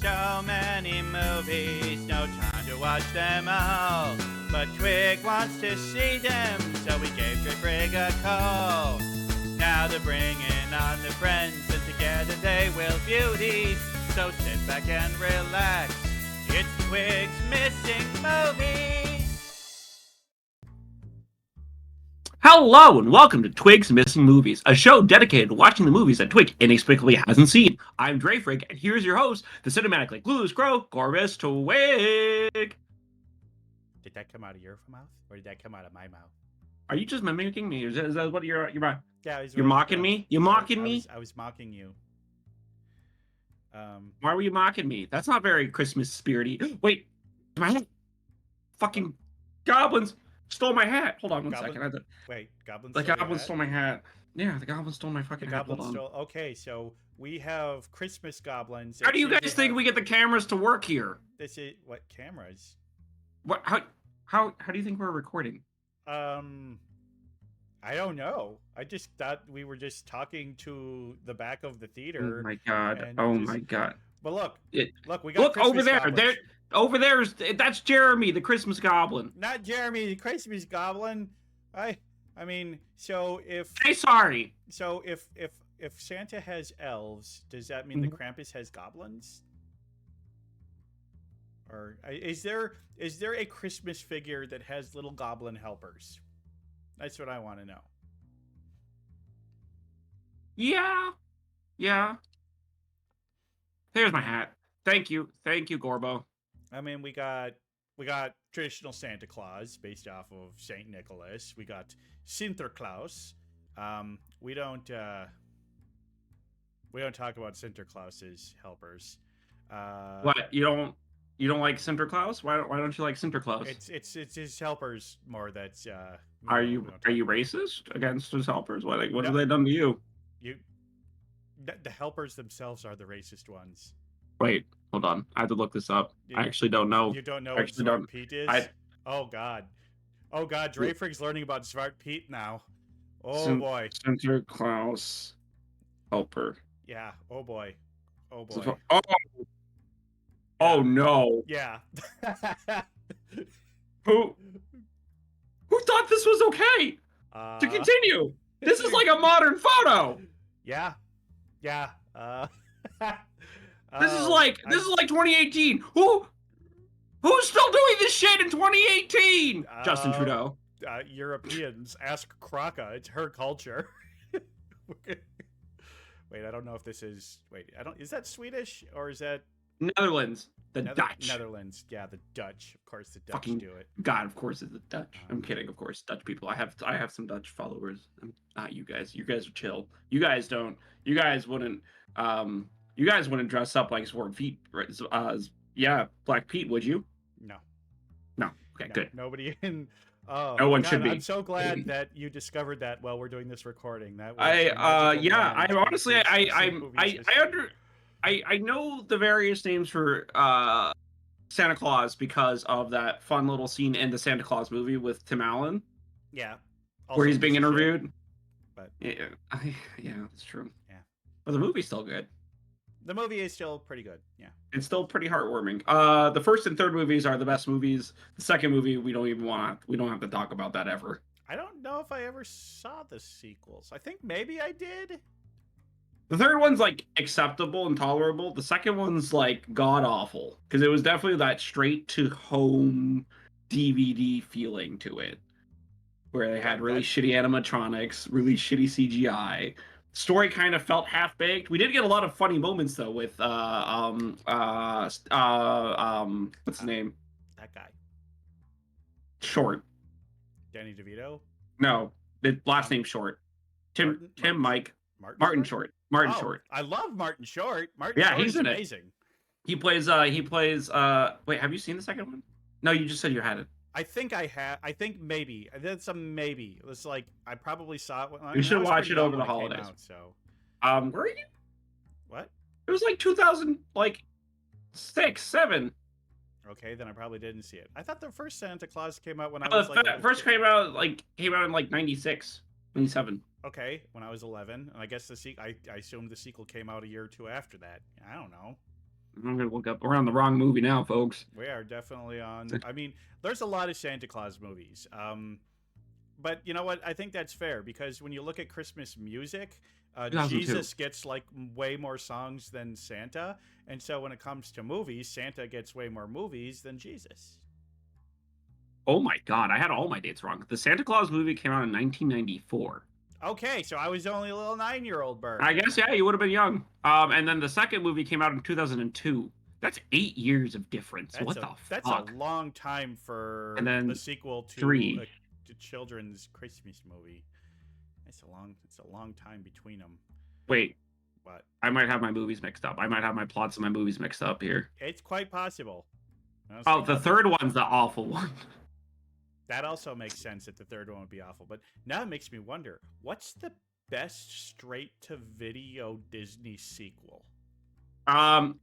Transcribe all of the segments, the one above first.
So many movies, no time to watch them all. But Twig wants to see them, so we gave Twig a call. Now they're bringing on their friends, and together they will view these. So sit back and relax. It's Twigs Missing Movies. Hello and welcome to Twigs Missing Movies, a show dedicated to watching the movies that Twig inexplicably hasn't seen. I'm Drafrig, and here's your host, the cinematically clueless crow, Corvus Twig. Did that come out of your mouth, or did that come out of my mouth? Are you just mimicking me? Is that what you're Yeah, you're mocking me? You mocking me? I was mocking you. Why were you mocking me? That's not very Christmas spirity. Wait, my hat. Fucking goblins stole my hat. Hold on one second. Wait, goblins. The goblins stole my hat. Yeah, the goblins stole my fucking hat. Goblins stole. Okay, so we have Christmas goblins. How do you guys think we get the cameras to work here? This is what cameras? What? How do you think we're recording? I don't know. I just thought we were just talking to the back of the theater. Oh my god! Oh my god! But look, we got look Christmas over there. goblins. Over that's Jeremy, the Christmas goblin. Not Jeremy, the Christmas goblin. I mean, so if say sorry. So if Santa has elves, does that mean the Krampus has goblins? Or is there a Christmas figure that has little goblin helpers? That's what I want to know. Yeah. There's my hat. Thank you, Gorbo. I mean, we got traditional Santa Claus based off of Saint Nicholas. We got Sinterklaas. We don't talk about Sinterklaas's helpers. What, you don't like Sinterklaas? Why don't you like Sinterklaas? It's his helpers more. That's Are you racist against his helpers? What have they done to you? The helpers themselves are the racist ones. Wait, hold on. I have to look this up. I actually don't know. You don't know what Smart Pete is? Oh god, Drafrig's learning about Smart Pete now. Oh boy. Sinterklaas helper. Yeah. Oh boy. Oh no. Yeah. Who thought this was okay? To continue. This is like a modern photo. Yeah. This is like 2018. Who's still doing this shit in 2018? Justin Trudeau. Europeans. Ask Kraka. It's her culture. Wait, I don't know if this is. Wait, is that Swedish or is that Netherlands? Dutch. Netherlands. Yeah, the Dutch. Of course, the Dutch do it. God, of course, it's the Dutch. I'm kidding. Of course, Dutch people. I have some Dutch followers. Not you guys. You guys are chill. You guys don't. You guys wouldn't. You guys wouldn't dress up like Sword Feet. Yeah, Black Pete, would you? No. Okay, good. Nobody in. Oh, no one should be. I'm so glad that you discovered that while we're doing this recording. That was I know the various names for Santa Claus because of that fun little scene in the Santa Claus movie with Tim Allen. Yeah. Where he's being interviewed. But yeah, that's true. Yeah. But the movie's still good. The movie is still pretty good. Yeah. It's still pretty heartwarming. The first and third movies are the best movies. The second movie we don't have to talk about that ever. I don't know if I ever saw the sequels. I think maybe I did. The third one's like acceptable and tolerable. The second one's like god awful because it was definitely that straight to home DVD feeling to it, where they had really shitty animatronics, really shitty CGI. Story kind of felt half baked. We did get a lot of funny moments though with what's his name? That guy. Short. Danny DeVito? No, the last name Short. Martin Short. Martin Short. I love Martin Short. He's in amazing. It. He plays wait, have you seen the second one? No, you just said you had it. I think I have. I think maybe. That's a maybe. It was like I probably saw it. You should watch it over the holidays. So, where are you? What? It was like 2006, 7. Okay, then I probably didn't see it. I thought the first Santa Claus came out when I was like. First came out in like 96, 97. Okay, when I was 11, and I guess I assumed the sequel came out a year or two after that. I don't know. I'm gonna look up. We're on the wrong movie now, folks. We are definitely on. I mean, there's a lot of Santa Claus movies. But you know what? I think that's fair because when you look at Christmas music, 2002. Jesus gets like way more songs than Santa, and so when it comes to movies, Santa gets way more movies than Jesus. Oh my God, I had all my dates wrong. The Santa Claus movie came out in 1994. Okay, so I was only a little 9-year-old bird. I guess, yeah, you would have been young. And then the second movie came out in 2002. That's 8 years of difference. What the That's fuck? a long time for And then a sequel to 3. a children's Christmas movie. It's a long time between them. Wait, But I might have my movies mixed up. I might have my plots of my movies mixed up here. it's quite possible. Oh, the third one's the awful one. That also makes sense that the third one would be awful. But now it makes me wonder, what's the best straight-to-video Disney sequel? The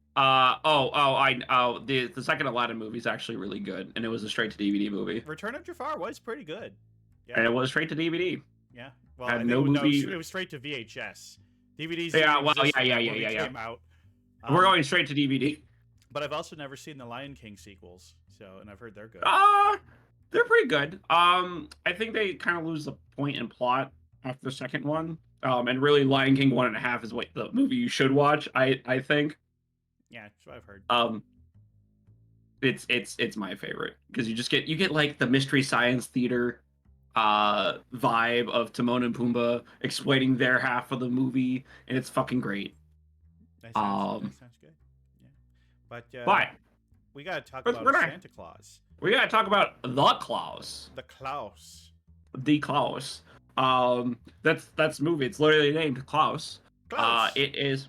second Aladdin movie is actually really good, and it was a straight to DVD movie. Return of Jafar was pretty good. Yeah. And it was straight to DVD. Yeah. Well, Had I think no movie- it was straight to VHS. DVDs. Yeah, didn't well, exist yeah, when yeah, the yeah, movie yeah. Came out. We're going straight to DVD. But I've also never seen the Lion King sequels, and I've heard they're good. They're pretty good. I think they kind of lose the point in plot after the second one. And really, Lion King 1.5 is what the movie you should watch. I think. Yeah, that's what I've heard. It's my favorite because you get like the Mystery Science Theater vibe of Timon and Pumbaa explaining their half of the movie, and it's fucking great. That sounds good. Yeah, but we gotta talk about Santa Claus. We gotta talk about the Klaus. The Klaus. The Klaus. That's the movie. It's literally named Klaus. Klaus. It is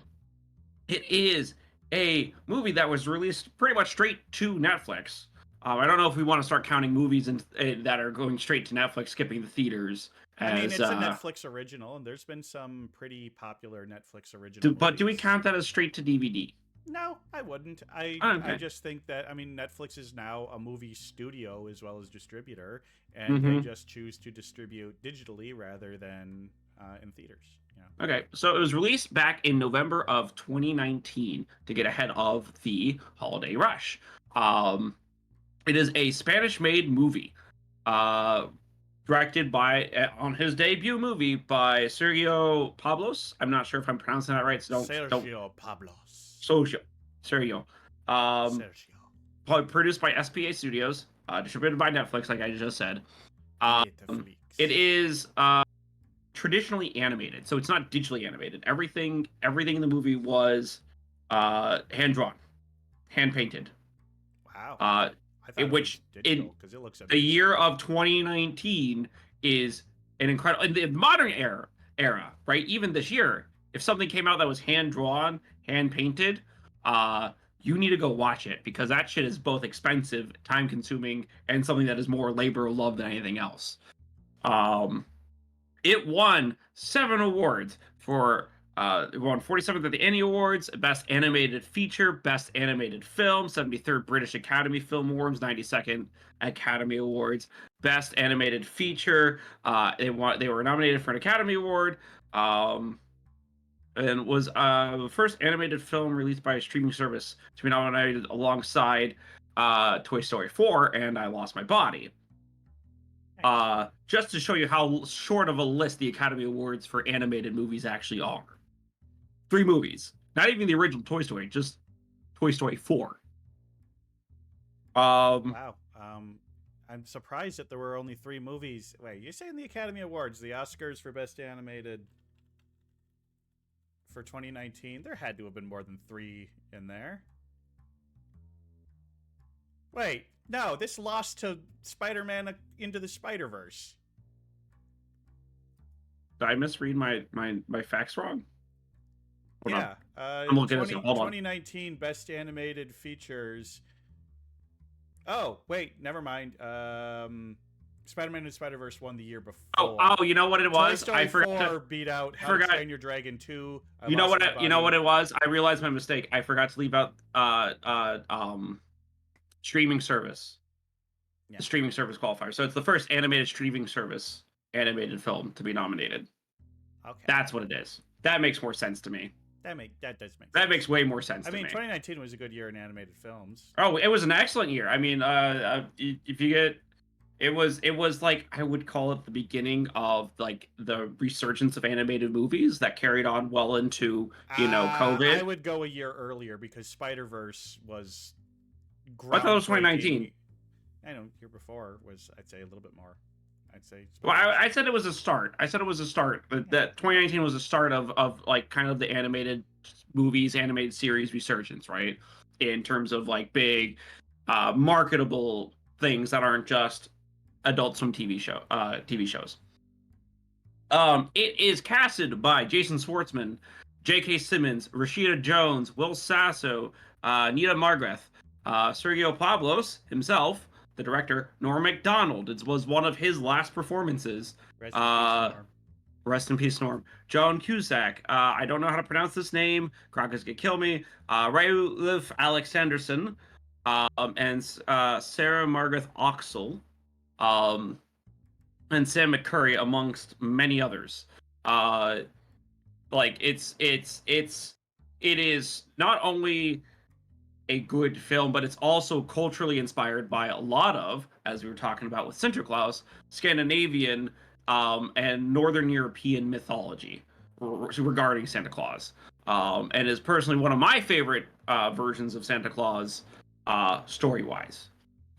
a movie that was released pretty much straight to Netflix. I don't know if we want to start counting movies that are going straight to Netflix, skipping the theaters. I mean, it's a Netflix original, and there's been some pretty popular Netflix original. But do we count that as straight to DVD? No, I wouldn't. I just think that, I mean, Netflix is now a movie studio as well as distributor, and they just choose to distribute digitally rather than in theaters. Yeah. Okay, so it was released back in November of 2019 to get ahead of the holiday rush. It is a Spanish-made movie, directed on his debut movie by Sergio Pablos. I'm not sure if I'm pronouncing that right, so Sergio Pablos. Sergio. Produced by SPA Studios, distributed by Netflix, like I just said. It is traditionally animated, so it's not digitally animated. Everything in the movie was hand drawn, hand painted. Wow. I thought it was digital, because it looks amazing. The year of 2019 is an incredible in the modern era, right? Even this year, if something came out that was hand drawn, hand painted, you need to go watch it because that shit is both expensive, time consuming, and something that is more labor of love than anything else. It won 7 awards it won 47th at the Annie Awards, Best Animated Feature, Best Animated Film, 73rd British Academy Film Awards, 92nd Academy Awards, Best Animated Feature. They were nominated for an Academy Award, and was the first animated film released by a streaming service to be nominated alongside Toy Story 4 and I Lost My Body. Just to show you how short of a list the Academy Awards for animated movies actually are. 3 movies. Not even the original Toy Story, just Toy Story 4. Wow. I'm surprised that there were only 3 movies. Wait, you're saying the Academy Awards, the Oscars for Best Animated for 2019? There had to have been more than 3 in there. Wait, no, this lost to Spider-Man Into the Spider-Verse. Did I misread my facts wrong? Hold yeah. on. I'm looking at it. Hold on. 2019 Best Animated Features. Oh, wait, never mind. Spider-Man Into the Spider-Verse won the year before. Oh, you know what it was? Toy Story 4 beat out How to Train Your Dragon 2. You know what it was? I realized my mistake. I forgot to leave out streaming service. Yeah. The streaming service qualifier. So it's the first animated streaming service animated film to be nominated. Okay. That's what it is. That makes more sense to me. That does make sense. That makes way more sense I to mean, me. 2019 was a good year in animated films. Oh, it was an excellent year. I mean, if you get, it was like I would call it the beginning of like the resurgence of animated movies that carried on well into I COVID. would go a year earlier because Spider-Verse was I thought it was 2019. groundbreaking. I know year before was, I'd say, a little bit more. I'd say Well, Spider-Verse. I said it was a start. I said it was a start. That 2019 was a start of like kind of the animated movies, animated series resurgence, right? In terms of like big, marketable things that aren't just Adult Swim TV shows. It is casted by Jason Schwartzman, J.K. Simmons, Rashida Jones, Will Sasso, Nita Margreth, Sergio Pablos himself, the director, Norm Macdonald. It was one of his last performances. Rest in peace, Norm. Rest in peace, Norm. Joan Cusack. I don't know how to pronounce this name. Crocus could kill me. Rayleigh Alexanderson, and Sarah Margaret Oxel, and Sam McCurry, amongst many others. Like it is not only a good film, but it's also culturally inspired by a lot of, as we were talking about with Sinterklaas, Scandinavian and Northern European mythology regarding Santa Claus, and is personally one of my favorite versions of Santa Claus story-wise.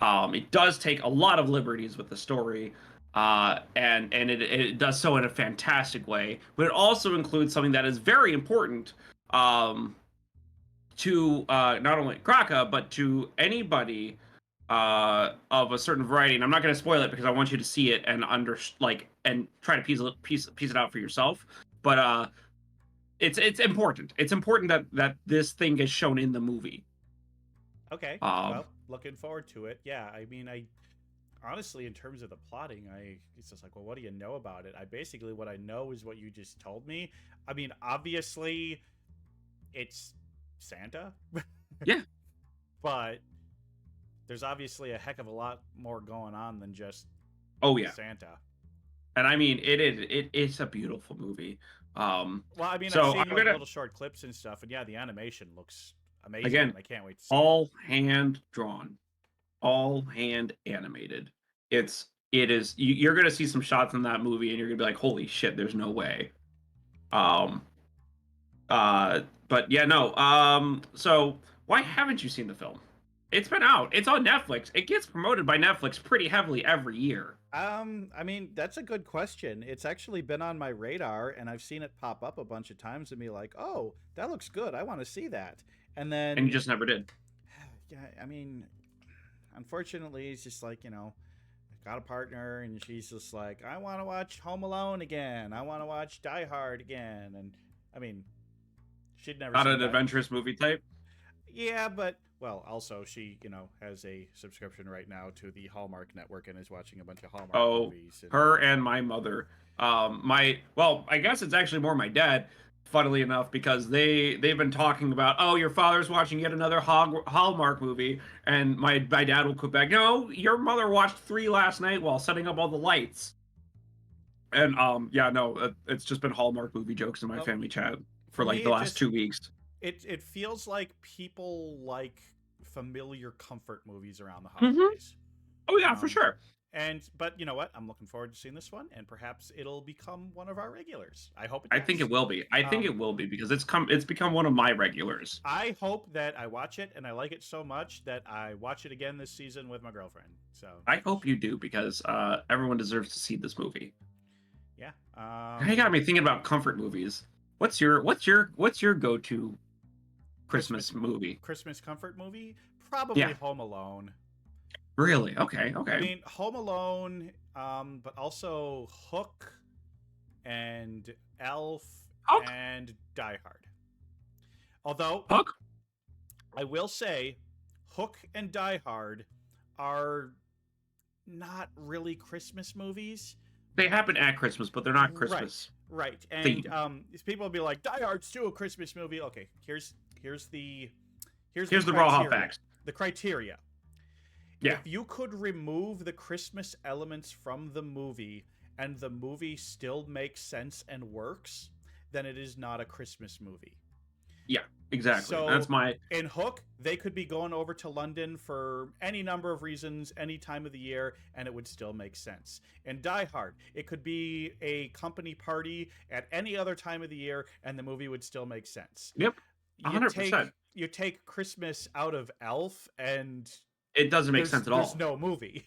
It does take a lot of liberties with the story, and it does so in a fantastic way, but it also includes something that is very important to not only Kraka, but to anybody of a certain variety. And I'm not going to spoil it because I want you to see it and and try to piece it out for yourself. But it's important. It's important that this thing is shown in the movie. Okay. Well, looking forward to it. Yeah, I mean, I honestly, in terms of the plotting, it's just like, well, what do you know about it? What I know is what you just told me. I mean, obviously, it's Santa. Yeah. But there's obviously a heck of a lot more going on than just Santa. And I mean, it's a beautiful movie. Well, I mean, so I've seen little short clips and stuff, and yeah, the animation looks amazing. Again, I can't wait to see all hand drawn, all hand animated. It is. You're gonna see some shots in that movie, and you're gonna be like, "Holy shit!" There's no way. But yeah, no. So why haven't you seen the film? It's been out. It's on Netflix. It gets promoted by Netflix pretty heavily every year. I mean, that's a good question. It's actually been on my radar, and I've seen it pop up a bunch of times and be like, "Oh, that looks good. I want to see that." And you just never did. Yeah, I mean, unfortunately, it's just like, got a partner, and she's just like, "I want to watch Home Alone again. I want to watch Die Hard again." And I mean, she'd never Not seen an that. adventurous movie type. Yeah, but also she, has a subscription right now to the Hallmark Network and is watching a bunch of Hallmark movies. Her and my mother. I guess it's actually more my dad, funnily enough, because they've been talking about, oh, your father's watching yet another Hallmark movie, and my dad will quote back, no, your mother watched 3 last night while setting up all the lights. And it's just been Hallmark movie jokes in my family chat for like the last 2 weeks. It feels like people like familiar comfort movies around the holidays. Oh yeah, for sure. But you know what? I'm looking forward to seeing this one, and perhaps it'll become one of our regulars. I hope it I does. think it will be. I think it will be because it's become one of my regulars. I hope that I watch it and I like it so much that I watch it again this season with my girlfriend. So I hope you do because everyone deserves to see this movie. Yeah. You got me thinking about comfort movies. What's your go-to Christmas movie? Christmas comfort movie? Probably Home Alone. Really? Okay. I mean, Home Alone, but also Hook and Elf and Die Hard. Although, Hook? I will say, Hook and Die Hard are not really Christmas movies. They happen at Christmas, but they're not Christmas. Right. And people will be like, Die Hard's still a Christmas movie. Okay, here's the raw hot facts. The criteria. Yeah. If you could remove the Christmas elements from the movie and the movie still makes sense and works, then it is not a Christmas movie. Yeah, exactly. So That's my in Hook, they could be going over to London for any number of reasons, any time of the year, and it would still make sense. In Die Hard, it could be a company party at any other time of the year, and the movie would still make sense. yep, You 100%. take Christmas out of Elf, and It doesn't make sense at there's all. no movie.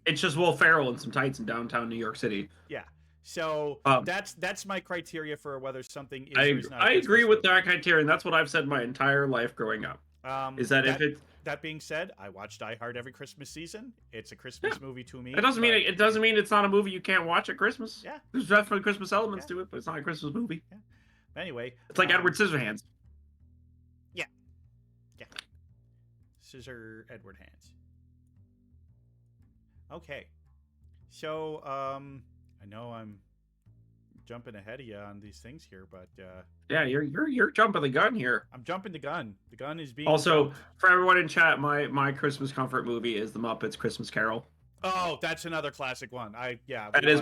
It's just Will Ferrell in some tights in downtown New York City. Yeah. So Um, that's my criteria for whether something is or I is not a I agree Christmas with movie. that criterion. That's what I've said my entire life growing up. Is that if That it's that being said, I watch Die Hard every Christmas season. It's a yeah, Christmas movie to me. it doesn't mean But it doesn't mean it's not a movie you can't watch at Christmas. yeah, There's definitely Christmas elements yeah, to it, but it's not a Christmas movie. yeah. Anyway, It's like Edward Scissorhands. yeah, yeah. Scissor Edward Hands. Okay, so I know I'm jumping ahead of you on these things here, but Yeah, you're jumping the gun here. I'm jumping the gun. The gun is being Also, jumped. for everyone in chat, my Christmas comfort movie is The Muppets Christmas Carol. Oh, that's another classic one. It is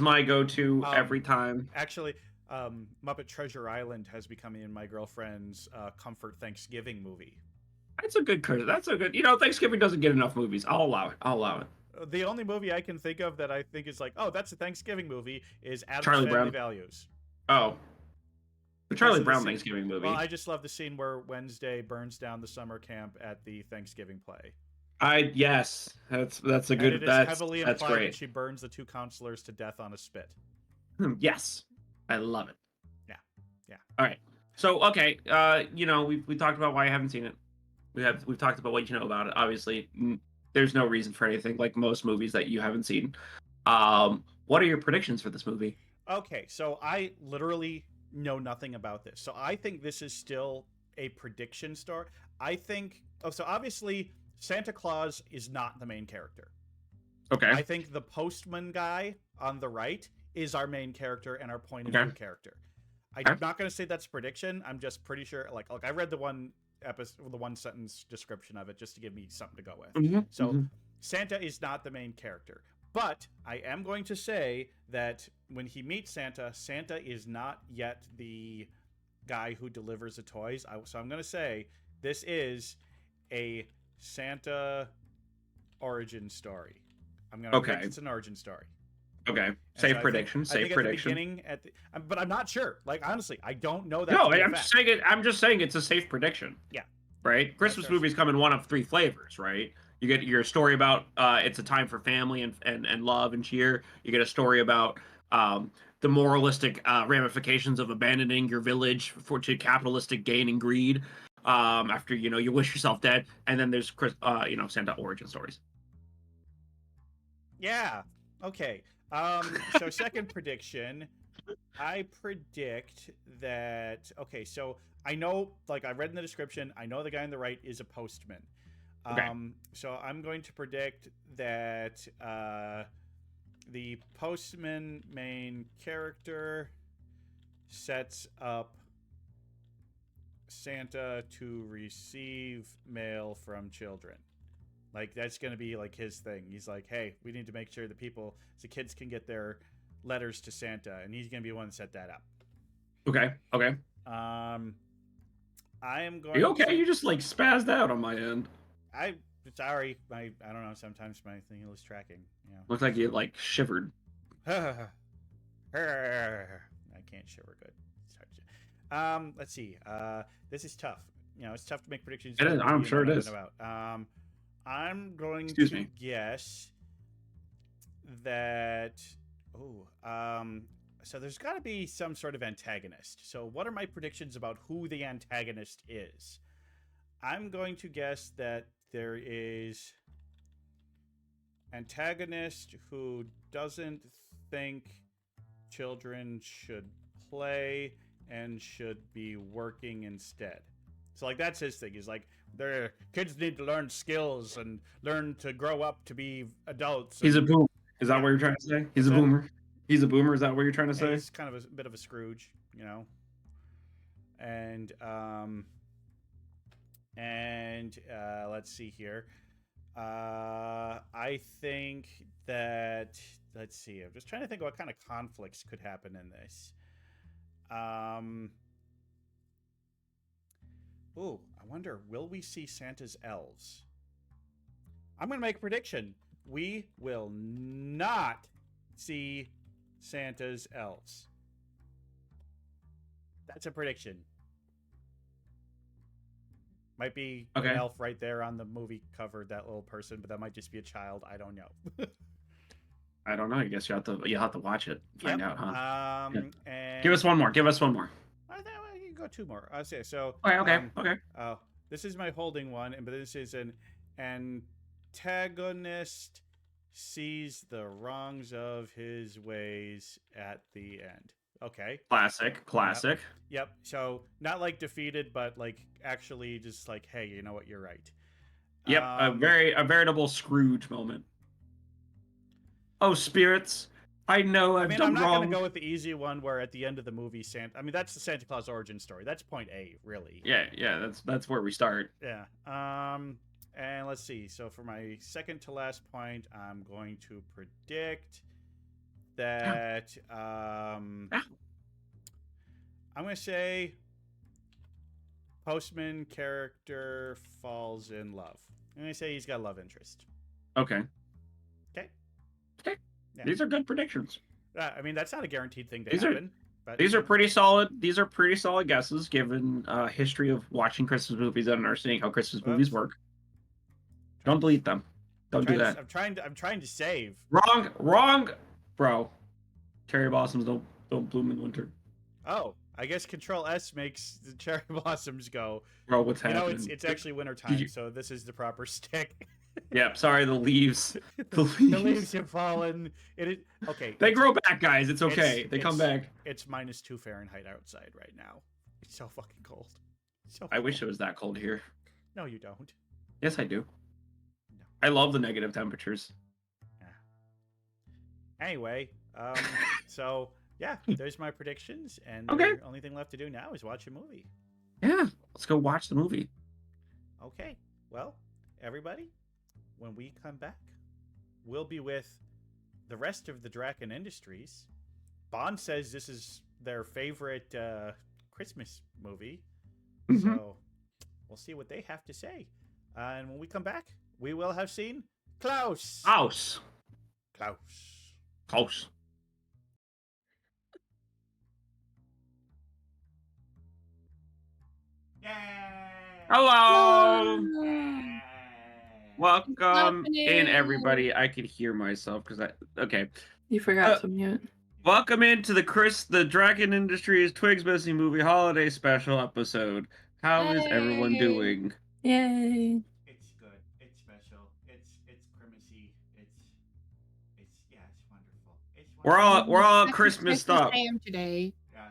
my go-to Um, every time. Actually, Muppet Treasure Island has become in my girlfriend's comfort Thanksgiving movie. That's a good. Thanksgiving doesn't get enough movies. I'll allow it. The only movie I can think of that I think is like, oh, that's a Thanksgiving movie is Addams Charlie Family Brown. Values. Oh, the Because Charlie of the Brown scene- Thanksgiving movie. Well, I just love the scene where Wednesday burns down the summer camp at the Thanksgiving play. Yes, that's a And good. it is That's heavily that's implied that great. she burns the two counselors to death on a spit. Yes, I love it. Yeah, yeah. All right. So okay, we talked about why I haven't seen it. We've talked about what you know about it. Obviously, there's no reason for anything like most movies that you haven't seen. What are your predictions for this movie? Okay, so I literally know nothing about this. So I think this is still a prediction story. I think so obviously Santa Claus is not the main character. Okay. I think the postman guy on the right is our main character and our point of view character. I'm not going to say that's a prediction. I'm just pretty sure like I read the one sentence description of it just to give me something to go with. Santa is not the main character. But I am going to say that when he meets Santa, Santa is not yet the guy who delivers the toys. So I'm going to say this is a Santa origin story. I'm going to predict it's an origin story. Okay. And Prediction. Safe prediction. At the beginning, but I'm not sure. Like honestly, I don't know that. No, I'm just saying it's a safe prediction. Yeah. Right. Christmas movies come in one of three flavors. Right. You get your story about it's a time for family and love and cheer. You get a story about the moralistic ramifications of abandoning your village to capitalistic gain and greed after you wish yourself dead. And then there's Santa origin stories. Yeah. Okay. So second prediction, I predict that. Okay, so I know, like I read in the description, I know the guy on the right is a postman. Okay. So I'm going to predict that the postman main character sets up Santa to receive mail from children. Like that's going to be like his thing. He's like, hey, we need to make sure that the kids can get their letters to Santa, and he's going to be the one to set that up. Okay. I am going. Are you okay? You just like spazzed out on my end. Sorry, I don't know. Sometimes my thing is tracking. Yeah. Looks like you like shivered. I can't shiver good. It's hard to... Let's see. This is tough. It's tough to make predictions. It is. I'm sure it is. I'm going to guess that. So there's got to be some sort of antagonist. So what are my predictions about who the antagonist is? I'm going to guess that there is antagonist who doesn't think children should play and should be working instead. So like that's his thing. He's like, their kids need to learn skills and learn to grow up to be adults. He's a boomer. Is that what you're trying to say? He's a boomer. He's a boomer. Is that what you're trying to say? He's kind of a bit of a Scrooge, And let's see here. I think that let's see. I'm just trying to think what kind of conflicts could happen in this. Ooh, I wonder, will we see Santa's elves? I'm going to make a prediction. We will not see Santa's elves. That's a prediction. Might be an elf right there on the movie cover, that little person, but that might just be a child. I don't know. I don't know. I guess you'll have to watch it. Find out, huh? And Give us one more. Give us one more. I think you can go two more. I'll say so. Okay. Oh, this is my holding one, but this is an antagonist sees the wrongs of his ways at the end. Okay. Classic. Yep. So not like defeated, but like actually just like, hey, you know what? You're right. Yep. A veritable Scrooge moment. Oh, spirits. I know I've done wrong. I'm not going to go with the easy one where at the end of the movie, that's the Santa Claus origin story. That's point A, really. Yeah. That's where we start. Yeah. And let's see. So for my second to last point, I'm going to predict that I'm going to say Postman character falls in love. I'm going to say he's got a love interest. Okay. Yeah. These are good predictions. I mean, that's not a guaranteed thing to happen. These are pretty solid. These are pretty solid guesses given history of watching Christmas movies and understanding how Christmas movies work. Don't delete them. Don't do that. I'm trying to save. Wrong, bro. Cherry blossoms don't bloom in winter. Oh, I guess Control S makes the cherry blossoms go. Bro, what's happening? You know, it's actually winter time, so this is the proper stick. Yep, sorry, the leaves. The leaves have fallen. Okay. They grow back, guys. It's okay. They come back. It's -2 Fahrenheit outside right now. It's so fucking cold. I wish it was that cold here. No, you don't. Yes, I do. No. I love the negative temperatures. Yeah. Anyway, so yeah, there's my predictions, and the only thing left to do now is watch a movie. Yeah, let's go watch the movie. Okay. Well, everybody, when we come back, we'll be with the rest of the Drakon Industries. Bond says this is their favorite Christmas movie. Mm-hmm. So we'll see what they have to say. And when we come back, we will have seen Klaus. Klaus. Yay! Hello. Welcome in, everybody. I can hear myself because okay. You forgot to mute. Welcome into the Drakon Industries Twigs Missing Movie Holiday Special episode. How is everyone doing? Yay! It's good. It's special. It's Christmassy. It's wonderful. We're all Christmased up. Today. Yeah,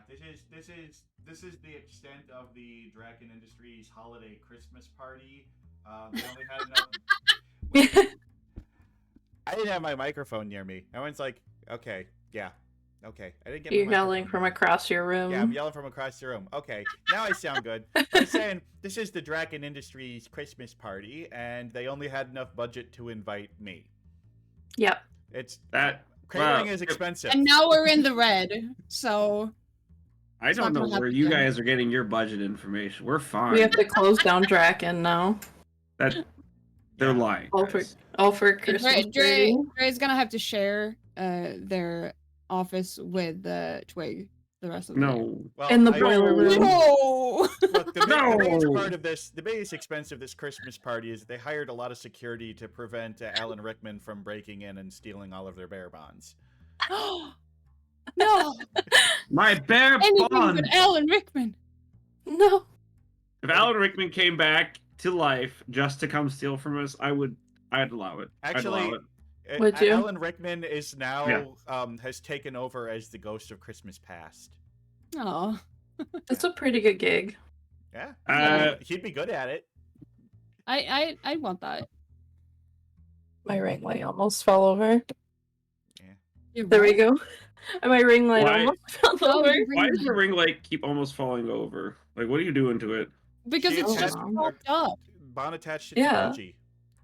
this is the extent of the Drakon Industries holiday Christmas party. They only had enough. I didn't have my microphone near me. Everyone's like, okay, yeah. Okay, I didn't get. You're yelling from across your room. Yeah, I'm yelling from across the room. Okay, now I sound good. I'm saying this is the Drakon Industries Christmas party, and they only had enough budget to invite me. Yep. It's that catering is expensive, and now we're in the red. So I don't know where you guys are getting your budget information. We're fine. We have to close down Drakon now. They're lying. All for Christmas. Dre's gonna have to share their office with Twig the rest of the year. Well, in the boiler room. No. Look, the biggest part of this, the biggest expense of this Christmas party is they hired a lot of security to prevent Alan Rickman from breaking in and stealing all of their bear bonds. No. My bear Anything bond. but Alan Rickman. No. If Alan Rickman came back to life just to come steal from us, I'd allow it. Actually, Would you? Alan Rickman is now has taken over as the ghost of Christmas past. Oh. That's a pretty good gig. Yeah. He'd be good at it. I want that. My ring light almost fell over. Yeah. There we go. My ring light almost fell over. Why does the ring light keep almost falling over? Like, what are you doing to it? Because it's just fucked up. Bon attached it to Boji.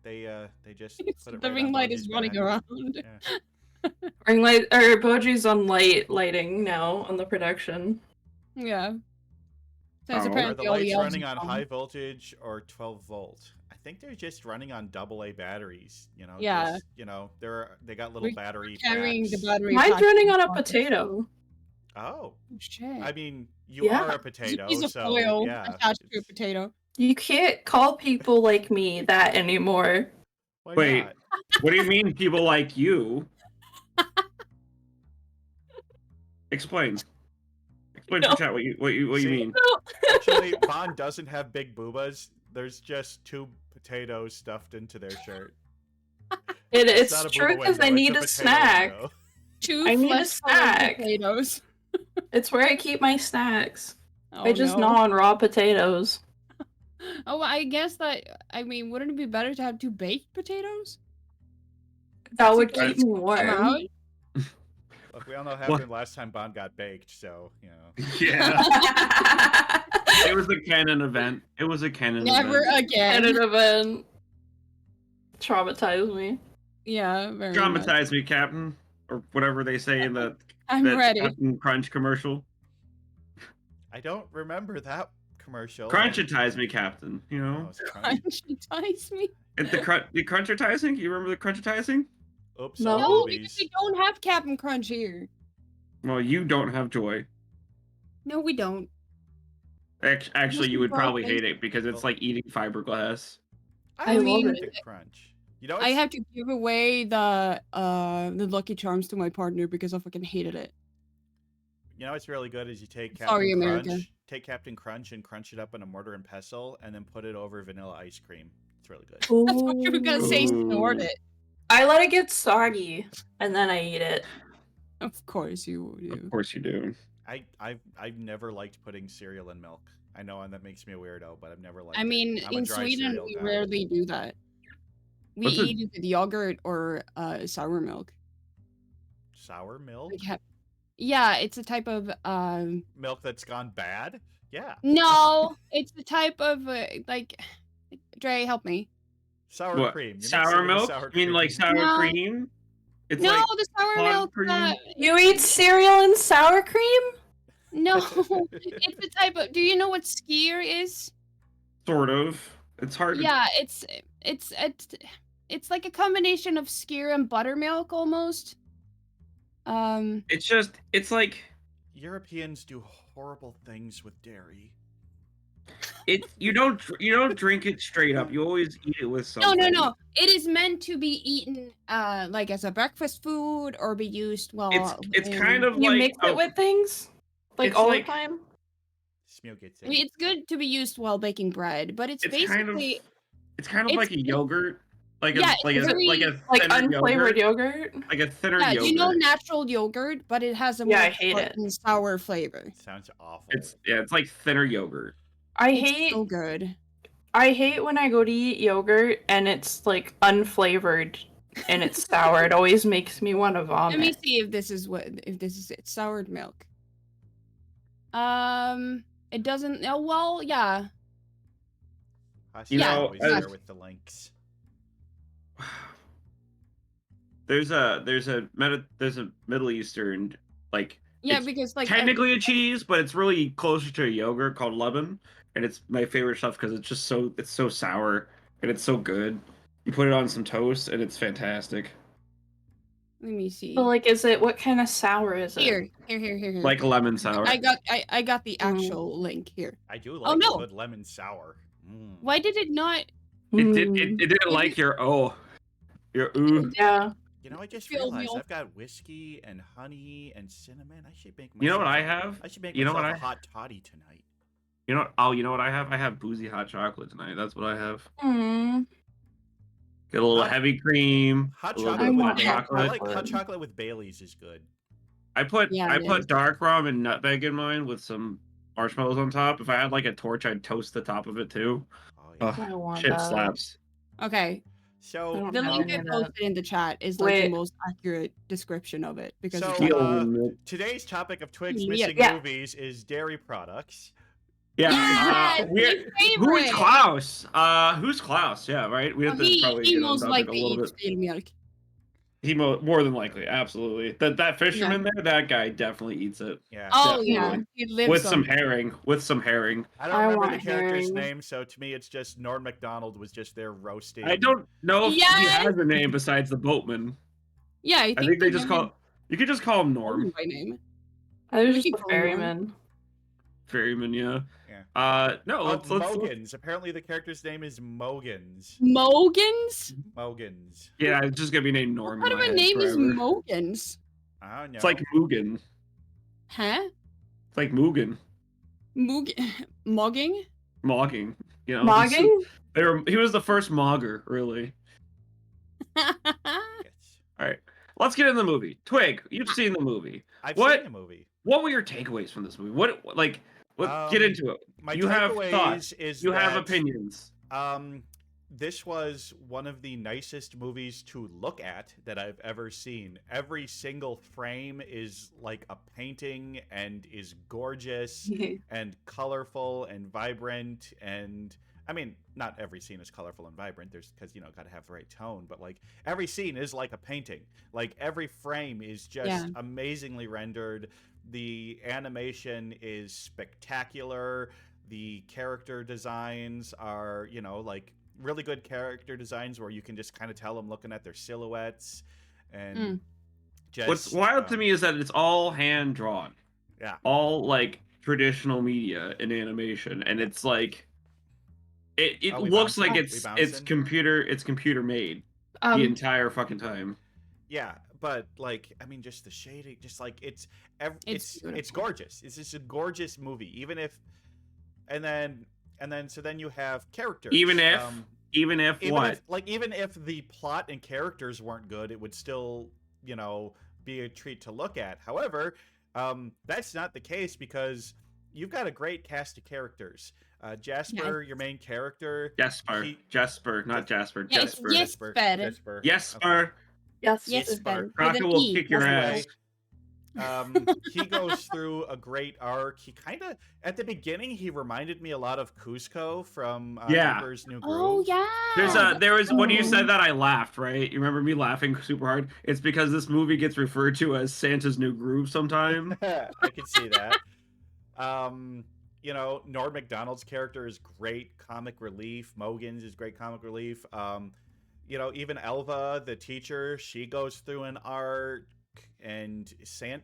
They just put it the right ring on light Boji's is running back. around. Yeah. Ring light or Boji's on lighting now on the production. Yeah. So it's Oh. Are apparently the all the lights elves running are on gone. high voltage or 12 volt? I think they're just running on AA batteries. You know, Yeah. just, they got little We're battery carrying the packs. battery. Mine's pack running in on a pocket. potato. Oh, Oh, shit. I mean, you Yeah. are a There's a potato, piece of so foil yeah. attached to a it's- potato. You can't call people like me that anymore. Why Wait. not? What do you mean, people like you? Explain. Explain No. to chat what you See, mean. Actually, Bond doesn't have big boobas. There's just 2 potatoes stuffed into their shirt. It's not a true booba because I window, need it's a potato snack. window. Two I need a flesh-colored snack. potatoes. It's where I keep my snacks. Oh, I just no. gnaw on raw potatoes. Oh, I guess that. I mean, wouldn't it be better to have 2 baked potatoes? That would Because keep me come warm. out. Look, we all know what What? happened last time Bond got baked, so, Yeah. It was a canon event. It was a canon Never event. again. Edit event. Traumatized me. Yeah, very much. Traumatize me, Captain, or whatever they say in the I'm that ready. Captain Crunch commercial. I don't remember that commercial. Crunchitize me, Captain. You Oh, know, it's crunch. Crunchitize me. the crunchitizing. You remember the crunchitizing? Oops, No. no, No, movies. because we don't have Captain Crunch here. Well, you don't have joy. No, we don't. Actually, you would probably broken. hate it because it's like eating fiberglass. I like love Captain it. Crunch. You know, I have to give away the Lucky Charms to my partner because I fucking hated it. You know what's really good is you take Captain Sorry, Crunch, America. and crunch it up in a mortar and pestle, and then put it over vanilla ice cream. It's really good. That's what you were gonna say. Snort Ooh. it. I let it get soggy, and then I eat it. Of course you do. Of course you do. I've never liked putting cereal in milk. I know, and that makes me a weirdo, but I've never liked I it. mean, I'm a in dry Sweden, cereal we guy. rarely do that. We What's a- eat it with yogurt or sour milk. Sour milk? Yeah, it's a type of Milk that's gone bad? Yeah. No, it's the type of like. Dre, help me. Sour What? cream. You're Sour mixing it with milk? sour You mean like cream. sour No. cream? It's No, like the sour clotted milk. cream? You eat cereal and sour cream? No, it's the type of. Do you know what skyr is? sort of. It's hard to Yeah, it's like a combination of skyr and buttermilk almost. it's like Europeans do horrible things with dairy. you don't drink it straight up. You always eat it with No, something. no. It is meant to be eaten like as a breakfast food or be used while. It's kind of You like mix it with things? Like it's all like- the time? Smil gets I mean, it's good to be used while baking bread, but it's it's basically kind of like a yogurt, like Yeah, a it's very- like a Like thinner unflavored yogurt? like a thinner yeah, yogurt. you know natural yogurt, but it has a more Yeah, I hate sweet it. and sour flavor. Sounds awful. It's like thinner yogurt. I It's hate so good. I hate when I go to eat yogurt and it's like unflavored and it's sour. It always makes me want to vomit. Let me see if this is it. Soured milk. It doesn't. Oh well, yeah. Hush, You know, always as- there with the links. There's a Middle Eastern like Yeah, It's because like technically a cheese, but it's really closer to a yogurt called Lebanon, and it's my favorite stuff because it's so sour and it's so good. You put it on some toast and it's fantastic. let me see. But like, what kind of sour is it? Here. Like lemon sour. I got the actual link here. I do Oh, like no. a good lemon sour. Mm. Why did it not? It didn't like your ooh. Yeah. You know, I just Feel realized meal. I've got whiskey and honey and cinnamon. I should make. You know what myself I a- have? I should make You know myself what a hot toddy tonight. You know what I have? I have boozy hot chocolate tonight. That's what I have. Mm. Get a little Hot- heavy cream. Hot a little chocolate bit with of want Bailey's. hot I chocolate. like hot chocolate with Bailey's is good. I put Yeah, it is. dark rum and nutmeg in mine with some marshmallows on top. If I had like a torch, I'd toast the top of it too. Oh yeah. Ugh, I want shit that. slaps. Okay, So I don't the have link any I of that. posted in the chat is like the Wait. most accurate description of it because So, it's like, today's topic of Twigs Yeah. Missing Yeah. Movies is dairy products. Yeah. Yes, Who's favorite. Klaus? Who's Klaus? Yeah, right. We have to he probably he get on most topic likely a little eats bit. stale milk. More than likely, absolutely. That fisherman there, that guy definitely eats it. Yeah. Oh Definitely. yeah, he lives With on some herring. With some herring. I don't I remember the want character's herring. name, so to me, it's just Norm Macdonald was just there roasting. I don't know if he Yes! has a name besides the boatman. Yeah, I I think think they they just never call. You could just call him called him Norm. by name. I was We just could a call him Norm. ferryman. Ferryman, yeah. Yeah. No, Oh, let's Mogans. Apparently, the character's name is Mogans. Mogans? Mogans. Yeah, it's just gonna be named Norm. What in kind my of a head name is forever. Mogans? I don't know. It's like Mugen. Huh? It's like Mugen. Mogging? Mogging. You know. Mogging? He was the first mogger, really. Yes. All right. Let's get in the movie. Twig, you've seen the movie. I've What- seen the movie. What were your takeaways from this movie? Let's get into it. My You have takeaways thoughts. is You have that, opinions. This was one of the nicest movies to look at that I've ever seen. Every single frame is like a painting and is gorgeous and colorful and vibrant. And I mean, not every scene is colorful and vibrant. There's because got to have the right tone. But like every scene is like a painting. Like every frame is just amazingly rendered. The animation is spectacular. The character designs are, like really good character designs where you can just kind of tell them looking at their silhouettes. And just What's wild to me is that it's all hand drawn. Yeah. All like traditional media and animation, and it's like it Are we looks bouncing? like We it's bouncing? computer made the entire fucking time. Yeah, but like I mean, just the shading, just like it's beautiful. gorgeous. It's just a gorgeous movie. Even if, and then so then you have characters. Even if even what? if, like even if the plot and characters weren't good, it would still be a treat to look at. However, that's not the case because you've got a great cast of characters. Jasper, your main character. Jasper, not Jasper. Yeah, it's Jasper. Jesper. Jesper. Yes. Yes, Jesper. Crocker will kick your Anyway, ass. He goes through a great arc. He kind of, at the beginning, he reminded me a lot of Cusco from Emperor's New Groove. Oh yeah. There was when you said that I laughed, right? You remember me laughing super hard? It's because this movie gets referred to as Santa's New Groove sometime. I can see that. Norm Macdonald's character is great comic relief. Mogan's is great comic relief. Even Elva, the teacher, she goes through an arc, and Santa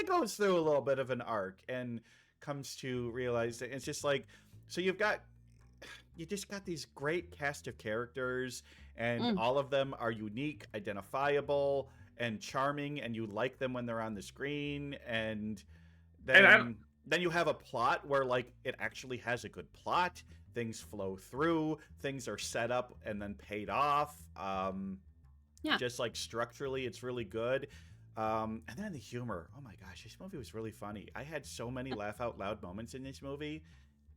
goes through a little bit of an arc and comes to realize that it's just like, so you just got these great cast of characters, and all of them are unique, identifiable, and charming, and you like them when they're on the screen, and then you have a plot where like it actually has a good plot. Things flow through, things are set up and then paid off. Just like structurally, it's really good. And then the humor. Oh my gosh, this movie was really funny. I had so many laugh out loud moments in this movie.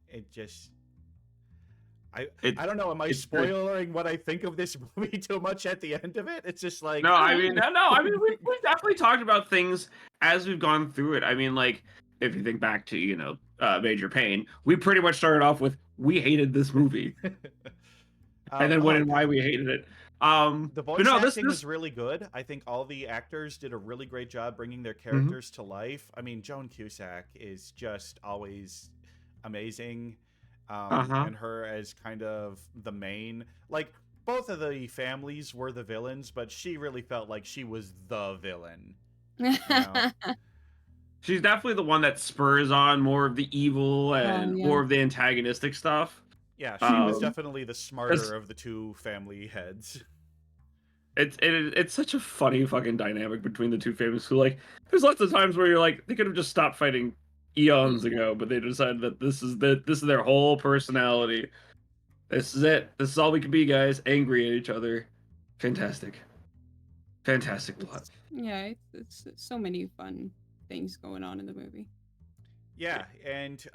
It just, I don't know. Am I spoiling what I think of this movie too much at the end of it? It's just like I mean, we've definitely talked about things as we've gone through it. I mean, like if you think back to Major Pain, we pretty much started off with we hated this movie, and then went and why we hated it. The voice acting was really good. I think all the actors did a really great job bringing their characters to life. I mean, Joan Cusack is just always amazing, and her as kind of the main. Like both of the families were the villains, but she really felt like she was the villain. She's definitely the one that spurs on more of the evil and more of the antagonistic stuff. Yeah, she was definitely the smarter of the two family heads. It's such a funny fucking dynamic between the two families. Who like, there's lots of times where you're like, they could have just stopped fighting eons ago, but they decided that this is their whole personality. This is it. This is all we can be, guys. Angry at each other. Fantastic plot. Yeah, it's so many fun things going on in the movie. Yeah, and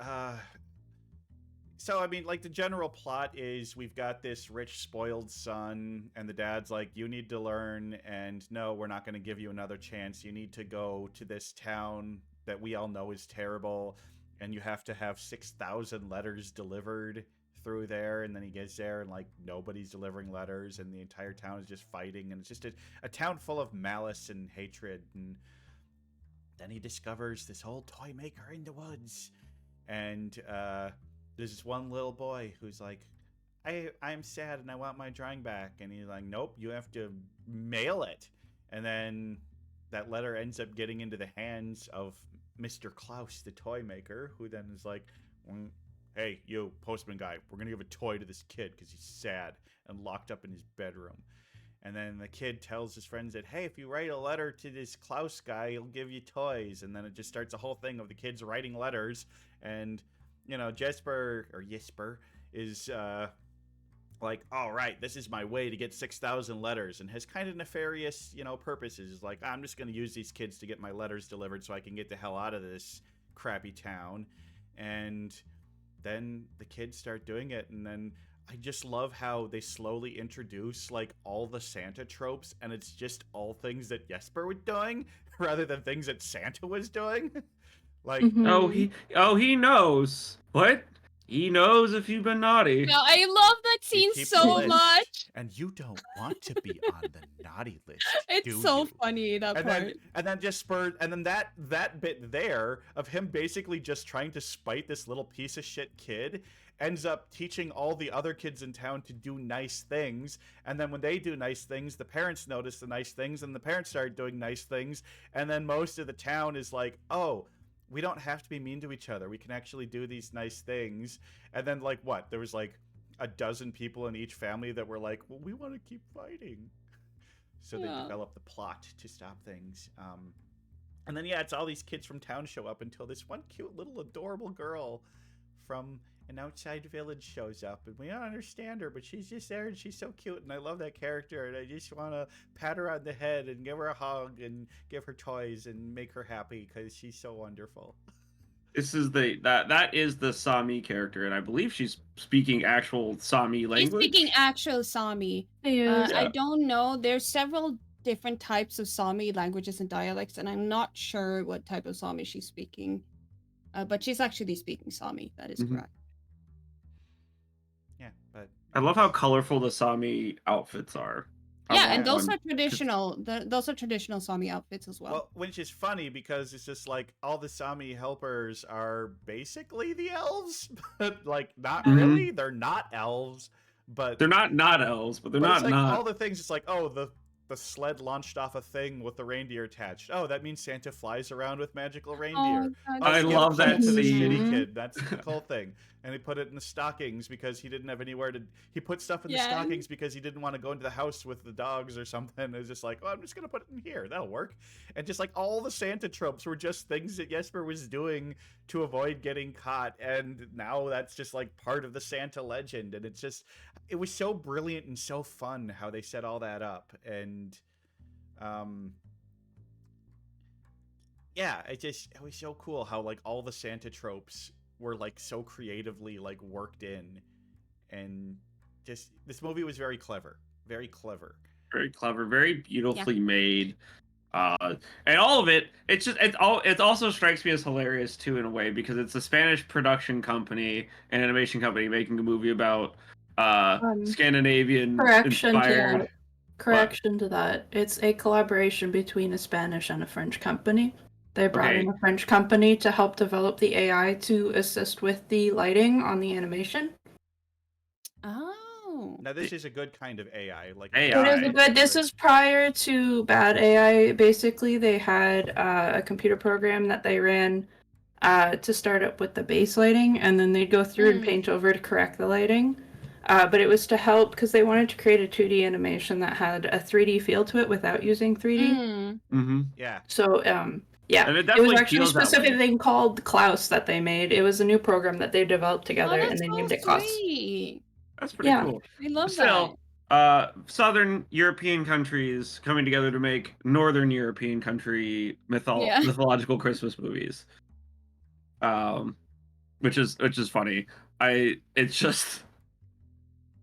so I mean, like the general plot is we've got this rich, spoiled son, and the dad's like, "You need to learn, and no, we're not going to give you another chance. You need to go to this town that we all know is terrible, and you have to have 6,000 letters delivered through there, and then he gets there and like nobody's delivering letters, and the entire town is just fighting, and it's just a town full of malice and hatred. And then he discovers this old toy maker in the woods, and there's this one little boy who's like, I'm sad and I want my drawing back, and he's like, nope, you have to mail it. And then that letter ends up getting into the hands of Mr. Klaus, the toy maker, who then is like, hey, you postman guy, we're gonna give a toy to this kid because he's sad and locked up in his bedroom. And then the kid tells his friends that, hey, if you write a letter to this Klaus guy, he'll give you toys. And then it just starts a whole thing of the kids writing letters. And, you know, Jesper is like, all right, this is my way to get 6,000 letters, and has kind of nefarious, you know, purposes. It's like, I'm just going to use these kids to get my letters delivered so I can get the hell out of this crappy town. And then the kids start doing it, and then I just love how they slowly introduce like all the Santa tropes, and it's just all things that Jesper was doing rather than things that Santa was doing. Like, he knows. What? He knows if you've been naughty. No, I love that scene so much. And you don't want to be on the naughty list. It's so funny, that part. Then that bit there of him basically just trying to spite this little piece of shit kid ends up teaching all the other kids in town to do nice things. And then when they do nice things, the parents notice the nice things, and the parents start doing nice things. And then most of the town is like, oh, we don't have to be mean to each other. We can actually do these nice things. And then, like, what? There was, like, a dozen people in each family that were like, well, we want to keep fighting. So they develop the plot to stop things. And then, yeah, it's all these kids from town show up until this one cute little adorable girl from an outside village shows up. And we don't understand her, but she's just there, and she's so cute. And I love that character. And I just want to pat her on the head and give her a hug and give her toys and make her happy because she's so wonderful. This is that is the Sami character, and I believe she's speaking actual Sami language. She's speaking actual Sami. I don't know. There's several different types of Sami languages and dialects, and I'm not sure what type of Sami she's speaking. But she's actually speaking Sami. That is correct. Yeah, but I love how colorful the Sami outfits are. Yeah, and those are traditional. Those are traditional Sami outfits as well. Well, which is funny because it's just like all the Sami helpers are basically the elves, but like not really. They're not elves, but they're not elves, but they're not. All the things. It's like, oh, the sled launched off a thing with the reindeer attached. Oh, that means Santa flies around with magical reindeer. I love that to the scene. shitty kid. That's the cool thing. And he put it in the stockings because he didn't have anywhere to. He put stuff in the stockings because he didn't want to go into the house with the dogs or something. It was just like, oh, I'm just gonna put it in here. That'll work. And just like all the Santa tropes were just things that Jesper was doing to avoid getting caught. And now that's just like part of the Santa legend. And it was so brilliant and so fun how they set all that up. And yeah, it was so cool how like all the Santa tropes were like so creatively like worked in, and just this movie was very clever, very beautifully made. And all of it, it also strikes me as hilarious too in a way because it's a Spanish production company, an animation company making a movie about Scandinavian inspired. Correction to that. It's a collaboration between a Spanish and a French company. They brought in a French company to help develop the AI to assist with the lighting on the animation. Oh. Now this is a good kind of AI. Like AI. It is a good. This is prior to bad AI. Basically, they had a computer program that they ran to start up with the base lighting, and then they'd go through and paint over to correct the lighting. But it was to help because they wanted to create a 2D animation that had a 3D feel to it without using 3D. Yeah. So, yeah, and it was actually a specific thing called Klaus that they made. It was a new program that they developed together, and they named it Klaus. That's pretty cool. I love that. Southern European countries coming together to make Northern European country mythological Christmas movies. Which is funny. I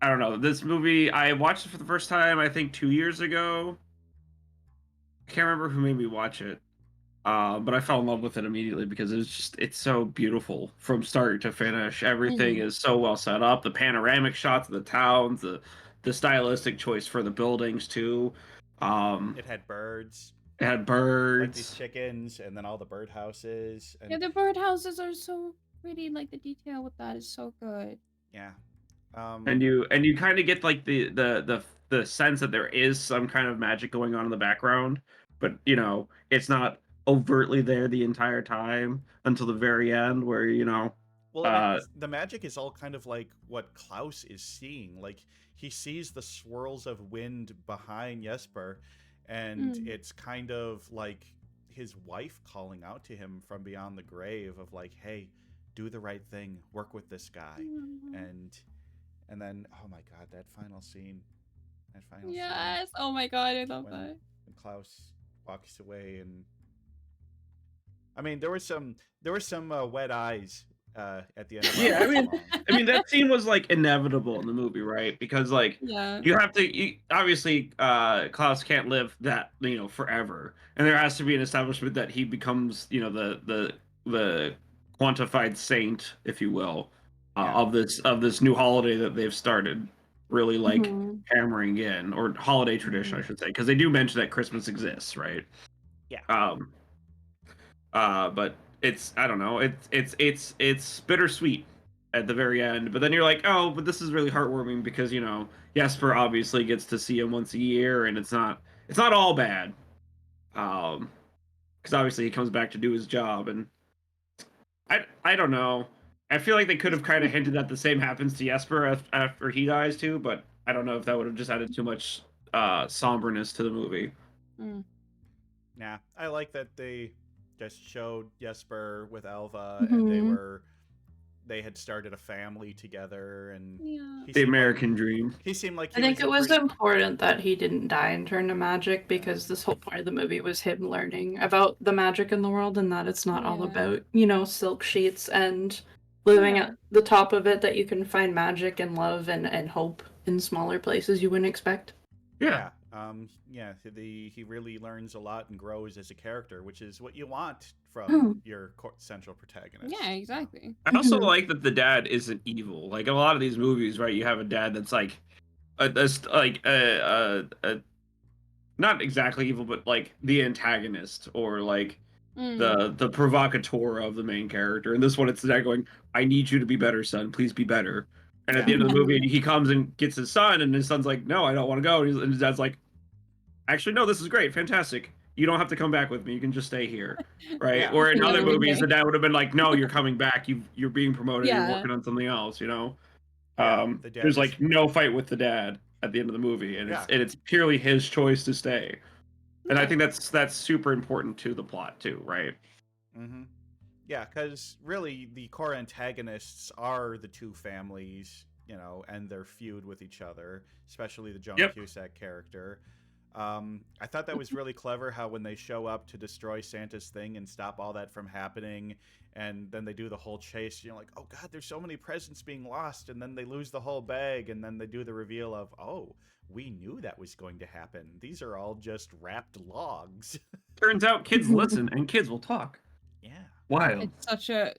don't know. This movie, I watched it for the first time, I think 2 years ago. I can't remember who made me watch it. But I fell in love with it immediately because it's so beautiful from start to finish. Everything Mhm. is so well set up. The panoramic shots of the towns, the stylistic choice for the buildings too. It had birds, It had like these birds. chickens, and then all the birdhouses, Yeah, and the birdhouses are so pretty. Like the detail with that is so good. yeah. And you kind of get like the sense that there is some kind of magic going on in the background, but it's not overtly there the entire time until the very end, where Well, and uh the magic is all kind of like what Klaus is seeing. Like he sees the swirls of wind behind Jesper, and Mm. it's kind of like his wife calling out to him from beyond the grave of like, "Hey, do the right thing, work with this guy," Mhm. and then oh my god, that final scene Yes. Oh my god, I love when that. Klaus walks away, and I mean there were some wet eyes at the end of yeah, All Is Wrong. I mean that scene was like inevitable in the movie, right? Because like Yeah. obviously Klaus can't live that forever, and there has to be an establishment that he becomes the quantified saint, if you will, Yeah. of this new holiday that they've started really like Mhm. hammering in, or holiday tradition I should say, because they do mention that Christmas exists, right? Yeah. um but it's, I don't know, it's bittersweet at the very end, but then you're like, oh, but this is really heartwarming because Jesper obviously gets to see him once a year, and it's not all bad. Because obviously he comes back to do his job, and I don't know. I feel like they could have kind of hinted that the same happens to Jesper after he dies too, but I don't know if that would have just added too much somberness to the movie. Mm. Nah, I like that they just showed Jesper with Elva, and Mhm. they had started a family together, and Yeah. he The seemed like American dream. he seemed like I he think was it a was pretty important that he didn't die and turn to magic because this whole part of the movie was him learning about the magic in the world and that it's not all Yeah. about, silk sheets and living Yeah. at the top of it, that you can find magic and love and hope in smaller places you wouldn't expect. Yeah. yeah. He really learns a lot and grows as a character, which is what you want from Hmm. your central protagonist. Yeah, exactly. I also Mhm. like that the dad isn't evil. Like in a lot of these movies, right? You have a dad that's like a not exactly evil, but like the antagonist, or like Mm. the provocateur of the main character. And this one, it's the dad going, "I need you to be better, son. Please be better." And at Yeah. the end of the movie, he comes and gets his son, and his son's like, "No, I don't want to go." And his dad's like, "Actually, no, this is great, fantastic. You don't have to come back with me. You can just stay here." Right? Yeah. Or in Yeah, other movies, the everything. dad would have been like, "No, you're coming back. You're being promoted. You're Yeah. working on something else." Yeah. The dad There's just like no fight with the dad at the end of the movie, and yeah. it's purely his choice to stay. And I Yeah. think that's super important to the plot too, right? Mm-hmm. Yeah, because really the core antagonists are the two families, and their feud with each other, especially the Jonah Yep. Cusack character. I thought that was really clever how when they show up to destroy Santa's thing and stop all that from happening, and then they do the whole chase, like, oh god, there's so many presents being lost, and then they lose the whole bag, and then they do the reveal of, oh, we knew that was going to happen. These are all just wrapped logs. Turns out kids listen and kids will talk. Yeah. Wild. It's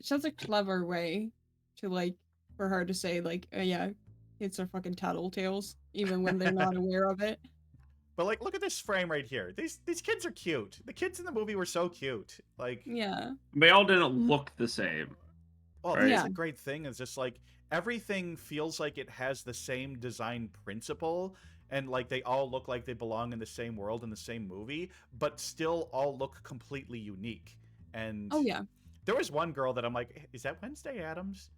such a clever way to like for her to say like, yeah, kids are fucking tattletales, even when they're not aware of it. But like, look at this frame right here. These kids are cute. The kids in the movie were so cute. Like, Yeah. They all didn't look the same. well, Right. that's Yeah. a great thing. Is just like everything feels like it has the same design principle, and like they all look like they belong in the same world in the same movie, but still all look completely unique. And Oh yeah. there was one girl that I'm like, is that Wednesday Addams?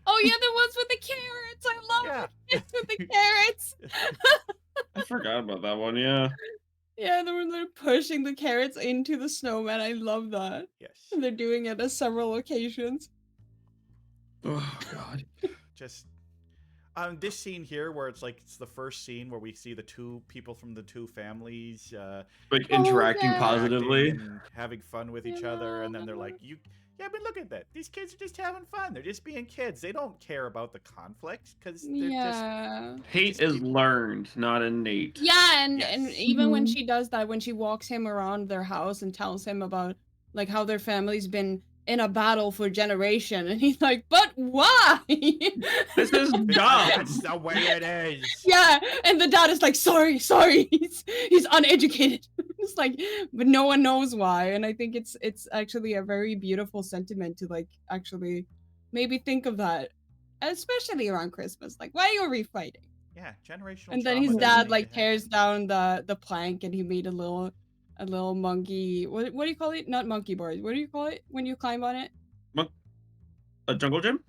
Oh yeah, the ones with the carrots. I love Yeah. the kids with the carrots. I forgot about that one. Yeah. Yeah, the one they're pushing the carrots into the snowman. I love that. Yes. And they're doing it on several occasions. Oh god. Just this scene here where it's the first scene where we see the two people from the two families Like Oh, interacting yeah. positively. and having fun with each other, and then they're like, Yeah, but look at that. These kids are just having fun. They're just being kids. They don't care about the conflict because they're Yeah. Hate just is people. learned, not innate. Yeah, and Yes. even when Mhm. she does that, when she walks him around their house and tells him about like how their family's been in a battle for generation, and he's like, "But why?" This is Because dumb. that's the way it is. Yeah, and the dad is like, "Sorry, sorry, he's uneducated." It's like, but no one knows why, and I think it's actually a very beautiful sentiment to like actually maybe think of that, especially around Christmas. Like, why are we fighting? Yeah, generational And then trauma his doesn't dad need like to tears happen. down the plank, and he made a little monkey. What do you call it? Not monkey board. What do you call it when you climb on it? A jungle gym?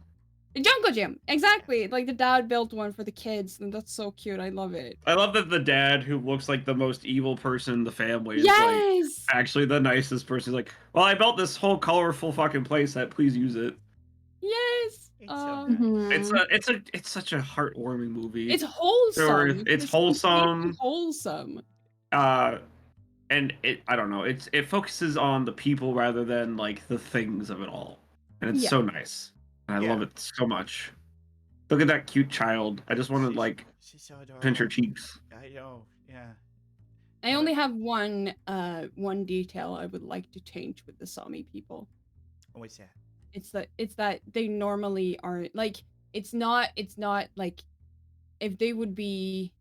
A jungle gym. Exactly. Like the dad built one for the kids, and that's so cute. I love it. I love that the dad, who looks like the most evil person in the family, is like Yes. actually the nicest person. He's like, well, I built this whole colorful fucking place set. Please use it. Yes. It's so nice. It's such a heartwarming movie. It's wholesome. It's completely wholesome. Wholesome. And I don't know. It focuses on the people rather than like the things of it all, and it's Yeah. so nice. And I Yeah. love it so much. Look at that cute child. I just want to like She's so adorable. pinch her cheeks. I know. Yeah. I only have one detail I would like to change with the Sami people. What's that? It's that they normally aren't like it's not like if they would be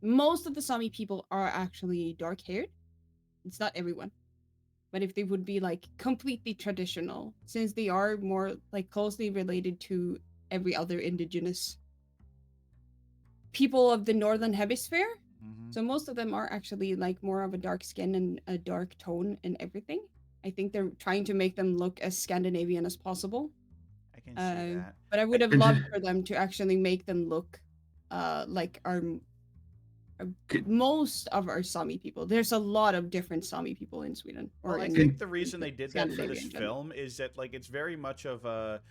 most of the Sami people are actually dark haired. It's not everyone. But if they would be like completely traditional, since they are more like closely related to every other indigenous people of the northern hemisphere. Mm-hmm. So most of them are actually like more of a dark skin and a dark tone and everything. I think they're trying to make them look as Scandinavian as possible. I can see that. But I would have loved for them to actually make them look like our most of our Sami people. There's a lot of different Sami people in Sweden. Well, I think the reason they did that for this film is that like it's very much of a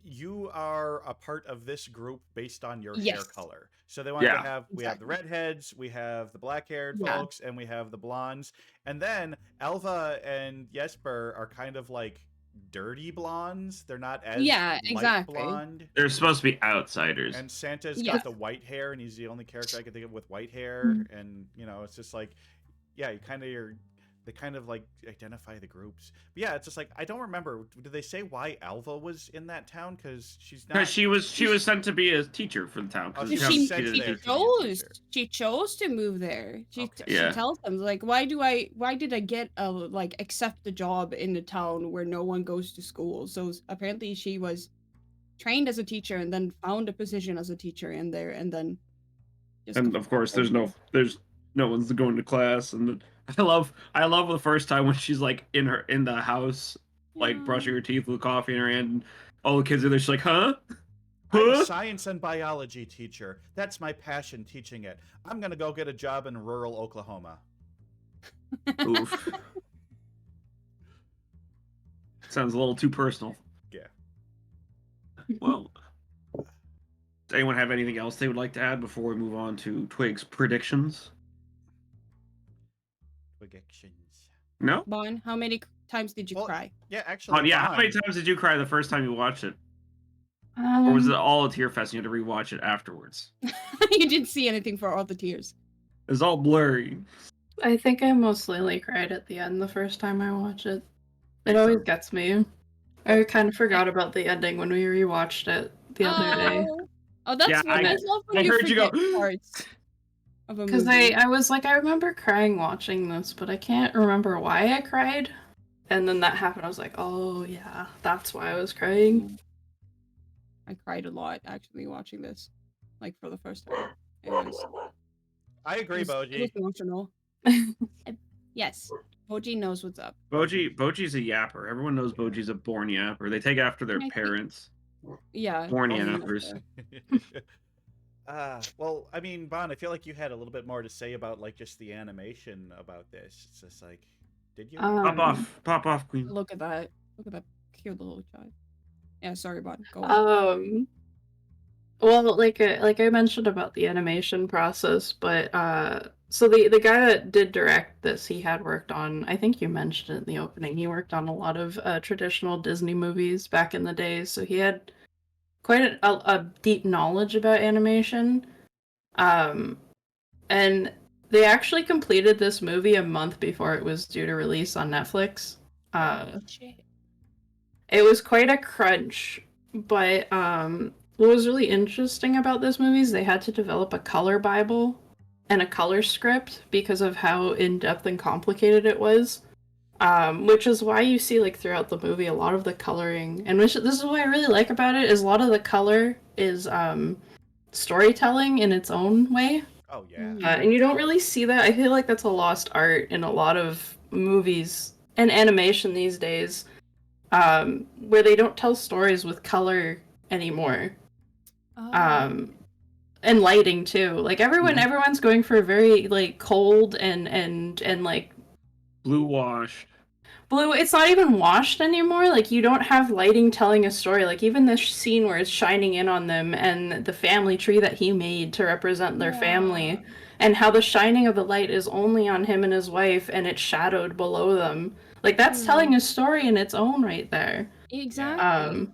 you are a part of this group based on your hair color. So they wanted to have we have the redheads, we have the black-haired folks, and we have the blondes. And then Elva and Jesper are kind of like dirty blondes. They're not as light blonde. They're supposed to be outsiders. And Santa's got the white hair, and he's the only character I can think of with white hair. And you know, it's just like, yeah, they kind of like identify the groups. But yeah, it's just like I don't remember. Did they say why Alva was in that town? Because she's not. She was sent to be a teacher for the town. She chose to move there. She tells them like, why did I get accept a job in the town where no one goes to school? So apparently she was trained as a teacher and then found a position as a teacher in there, and then. And of course, there's no one's going to class, and I love the first time when she's like in the house, like brushing her teeth with coffee in her hand, and all the kids are there. She's like, huh? I'm a science and biology teacher. That's my passion, teaching it. I'm gonna go get a job in rural Oklahoma. Oof. Sounds a little too personal. Yeah. Well, does anyone have anything else they would like to add before we move on to Twig's predictions? Predictions. No? Bon, how many times did you cry? Yeah, actually. How many times did you cry the first time you watched it? Or was it all a tear fest and you had to rewatch it afterwards? You didn't see anything for all the tears. It was all blurry. I think I mostly cried at the end the first time I watch it. It always gets me. I kind of forgot about the ending when we rewatched it the other day. Oh, that's what I love when I heard you go parts. Because I was like, I remember crying watching this, but I can't remember why I cried. And then that happened. I was like, oh yeah, that's why I was crying. I cried a lot actually watching this, like for the first time. I agree, Boji. It was emotional. Yes, Boji knows what's up. Boji's a yapper. Everyone knows Boji's a born yapper. They take after their parents. Yeah. Born yappers. Well, I mean, Bon, I feel like you had a little bit more to say about like just the animation about this. It's just like, did you? Pop off, Queen. Look at that cute little child. Yeah, sorry, Bon. Go on. Well, like I mentioned about the animation process, but So the guy that did direct this, he had worked on, I think you mentioned it in the opening, he worked on a lot of traditional Disney movies back in the day, so he had quite a deep knowledge about animation. And they actually completed this movie a month before it was due to release on Netflix. Shit. It was quite a crunch, but what was really interesting about this movie is they had to develop a color Bible and a color script because of how in-depth and complicated it was. Which is why you see, like, throughout the movie, a lot of the coloring, and this is what I really like about it, is a lot of the color is storytelling in its own way. Oh yeah. And you don't really see that. I feel like that's a lost art in a lot of movies and animation these days, where they don't tell stories with color anymore. Oh. And lighting too. Like everyone's going for a very like cold and like Blue wash. blue. It's not even washed anymore. Like you don't have lighting telling a story. Like even this scene where it's shining in on them and the family tree that he made to represent their family, and how the shining of the light is only on him and his wife, and it's shadowed below them. Like that's telling a story in its own right there. Exactly.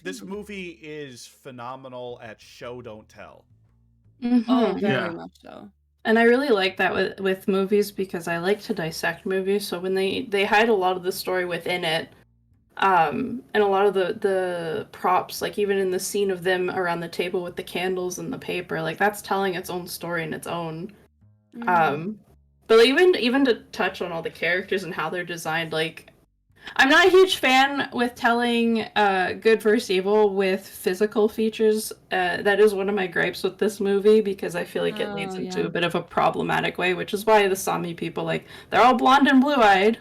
This movie is phenomenal at show don't tell. Oh, very much so. And I really like that with movies because I like to dissect movies. So when they hide a lot of the story within it, and a lot of the props, like even in the scene of them around the table with the candles and the paper, like that's telling its own story in its own. But even to touch on all the characters and how they're designed, like I'm not a huge fan with telling good versus evil with physical features. That is one of my gripes with this movie because I feel like it leads into a bit of a problematic way, which is why the Sami people, like, they're all blonde and blue-eyed.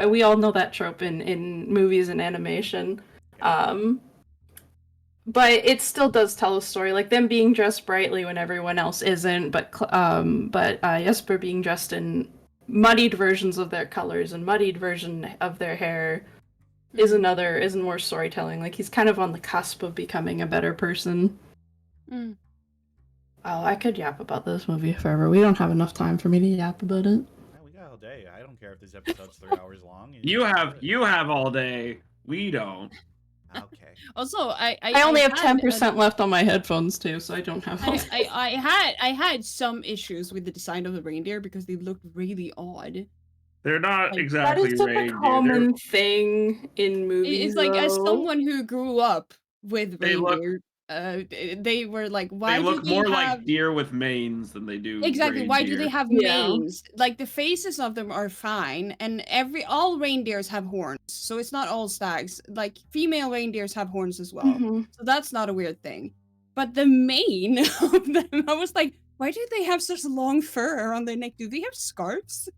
We all know that trope in movies and animation. But it still does tell a story, like them being dressed brightly when everyone else isn't, but Jesper being dressed in muddied versions of their colors and muddied version of their hair is more storytelling. Like he's kind of on the cusp of becoming a better person. Oh, I could yap about this movie forever. We don't have enough time for me to yap about it. We got all day. I don't care if this episode's 3 hours long. You have all day. We don't. Okay. Also, I only have 10% left on my headphones too, so I don't have. I had some issues with the design of the reindeer because they looked really odd. They're not exactly that is reindeer. a common thing in movies. It's like, as someone who grew up with reindeer, they were like, why they do look they more have... like deer with manes than they do Exactly. reindeer. Why do they have manes? Like the faces of them are fine, and all reindeers have horns, so it's not all stags. Like female reindeers have horns as well, so that's not a weird thing. But the mane of them, I was like, why do they have such long fur around their neck? Do they have scarves?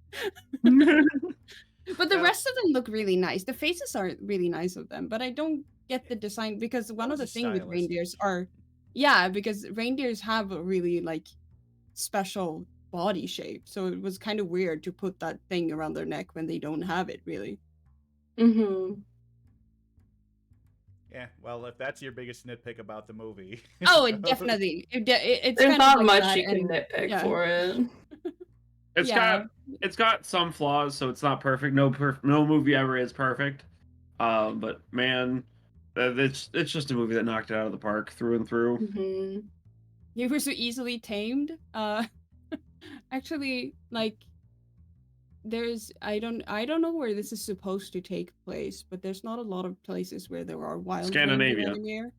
But the rest of them look really nice. The faces are really nice of them, but I don't get the design because one of the things with reindeers are, because reindeers have a really like special body shape, so it was kind of weird to put that thing around their neck when they don't have it really. Yeah, well, if that's your biggest nitpick about the movie. Oh, it definitely. It's There's kind not of like much you can nitpick for it. It's got some flaws, so it's not perfect. No movie ever is perfect. But man, it's just a movie that knocked it out of the park through and through. You were so easily tamed. Actually, like, there's I don't know where this is supposed to take place, but there's not a lot of places where there are wild reindeer.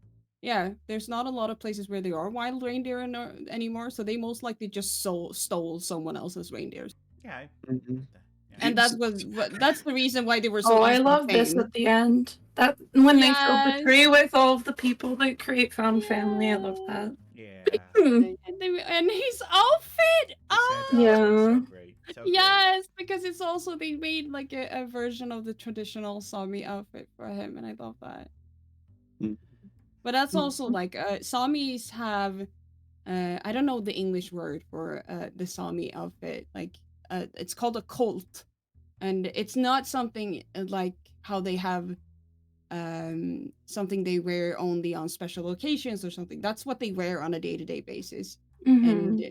Yeah, there's not a lot of places where there are wild reindeer anymore, so they most likely just stole someone else's reindeers. Yeah. And that's the reason why they were so. Oh, I love this at the end. That when they fill the tree with all of the people that create found family. I love that. Yeah. And his outfit. So great. So yes, because it's also they made like a version of the traditional Sami outfit for him, and I love that. But that's also like Samis have I don't know the English word for the Sami outfit. Like it's called a colt, and it's not something like how they have something they wear only on special occasions or something. That's what they wear on a day-to-day basis. And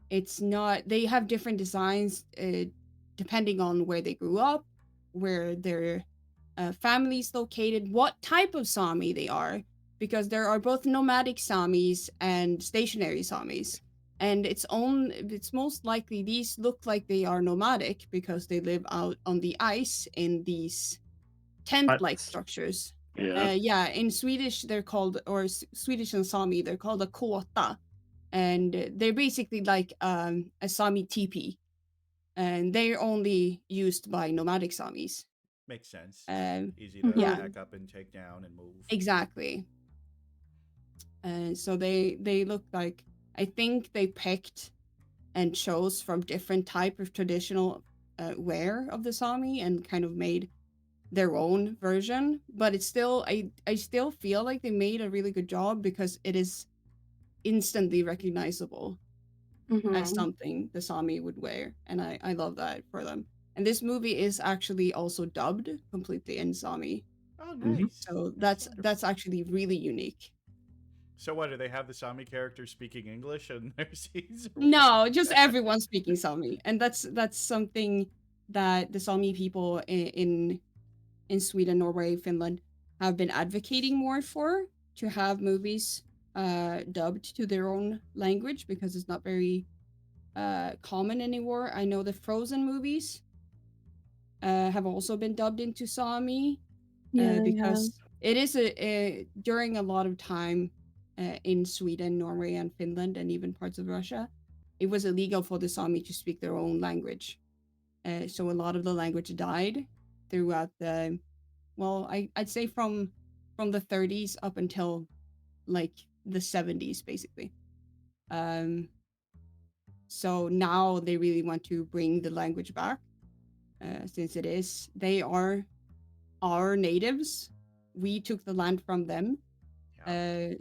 it's not. They have different designs depending on where they grew up, where their families located, what type of Sami they are, because there are both nomadic Samis and stationary Samis. And it's most likely these look like they are nomadic because they live out on the ice in these tent-like structures. Yeah. In Swedish they're called, or Swedish and Sami, they're called a kåta. And they're basically like a Sami teepee. And they're only used by nomadic Samis. Makes sense. Easy to Yeah. pack up and take down and move. Exactly. And so they look like, I think they picked and chose from different type of traditional wear of the Sami and kind of made their own version. But it's still, I still feel like they made a really good job because it is instantly recognizable as something the Sami would wear. And I love that for them. And this movie is actually also dubbed completely in Sami. Oh, nice. So that's actually really unique. So what, do they have the Sami characters speaking English in their scenes? No, just everyone speaking Sami. And that's something that the Sami people in Sweden, Norway, Finland have been advocating more for, to have movies dubbed to their own language, because it's not very common anymore. I know the Frozen movies have also been dubbed into Sami because it is during a lot of time in Sweden, Norway, and Finland, and even parts of Russia, it was illegal for the Sami to speak their own language. So a lot of the language died throughout the, well, I'd say from the 30s up until like the 70s, basically. So now they really want to bring the language back, since they are our natives. We took the land from them.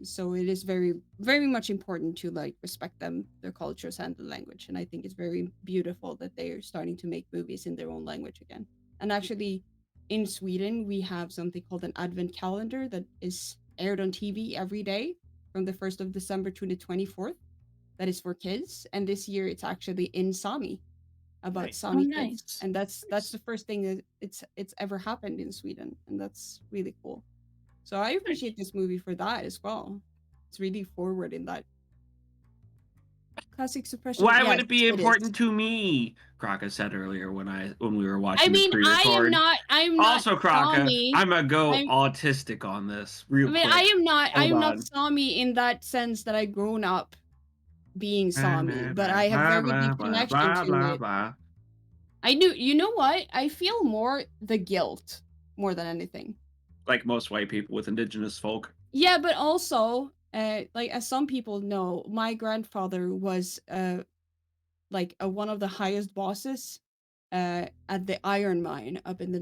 So it is very, very much important to like respect them, their cultures, and the language. And I think it's very beautiful that they are starting to make movies in their own language again. And actually, in Sweden, we have something called an advent calendar that is aired on TV every day from the 1st of December to the 24th. That is for kids. And this year it's actually in Sami, about Sami kids. And that's the first thing that it's ever happened in Sweden. And that's really cool. So I appreciate this movie for that as well. It's really forward in that. Classic suppression. Why would it be important to me? Kraka said earlier when we were watching. I mean, the pre-record. I'm not also Kraka. Sami. I'm gonna go autistic on this. Real quick. I am not Sami in that sense that I've grown up being Sami, but I have very deep connection to it. I do. You know what? I feel more the guilt more than anything. Like most white people with indigenous folk. Yeah, but also, like as some people know, my grandfather was like one of the highest bosses at the iron mine up in the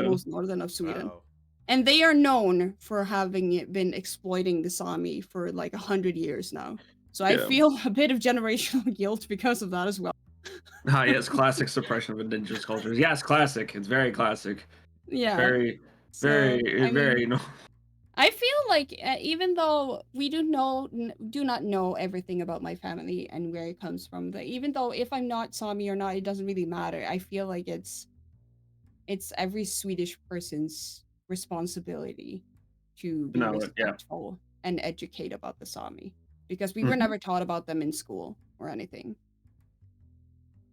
most northern of Sweden. Wow. And they are known for having been exploiting the Sami for like 100 years now. So I feel a bit of generational guilt because of that as well. Yes, classic suppression of indigenous cultures. Yes, classic. It's very classic. Yeah. Very. No. I feel like even though we do not know everything about my family and where it comes from, even though if I'm not Sami or not, it doesn't really matter. I feel like it's every Swedish person's responsibility to be respectful and educate about the Sami, because we were never taught about them in school or anything.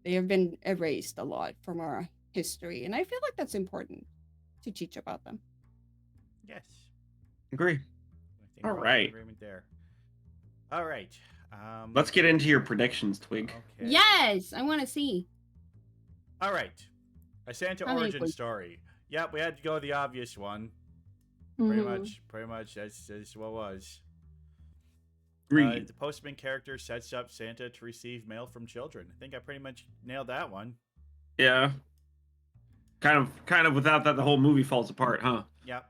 They have been erased a lot from our history, and I feel like that's important to teach about them. Yes. Agree. All right. Agreement there. All right. Let's get into your predictions, Twig. Okay. Yes, I want to see. All right. A Santa origin story. Yep, we had to go the obvious one. Pretty much. That's what it was. The postman character sets up Santa to receive mail from children. I think I pretty much nailed that one. Yeah. Kind of without that, the whole movie falls apart, huh? Yep.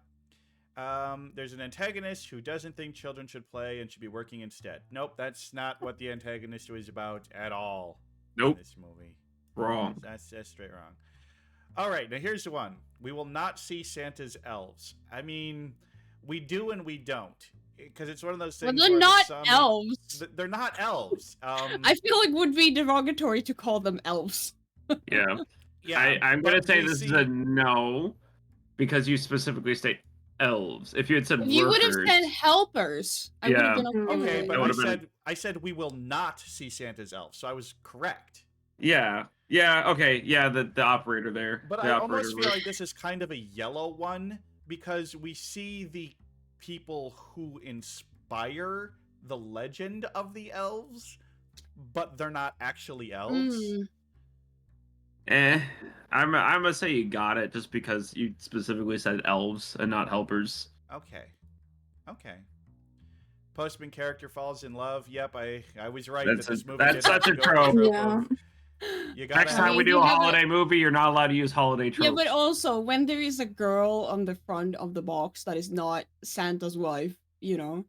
There's an antagonist who doesn't think children should play and should be working instead. Nope, that's not what the antagonist was about at all. Nope. In this movie. Wrong. That's straight wrong. All right, now here's the one. We will not see Santa's elves. I mean, we do and we don't. because it's one of those Well, things. they're where not some- elves. They're not elves. I feel like it would be derogatory to call them elves. Yeah. Yeah, I'm gonna but say we this see- is a no because you specifically state elves. If you had said If you would have workers, said helpers, I would Yeah. have been okay. Okay, with but it. would've I said we will not see Santa's elf, so I was correct. yeah, okay, yeah, the operator there. But the I operator almost feel works. like this is kind of a yellow one because we see the people who inspire the legend of the elves, but they're not actually elves. Mm. I'm gonna say you got it just because you specifically said elves and not helpers. Okay. Postman character falls in love. Yep, I was right That's that this a- movie that's did have such to a go trope. the trope Yeah. of- You gotta Next have- time we do you a have a- holiday movie, you're not allowed to use holiday tropes. Yeah, but also when there is a girl on the front of the box that is not Santa's wife, you know.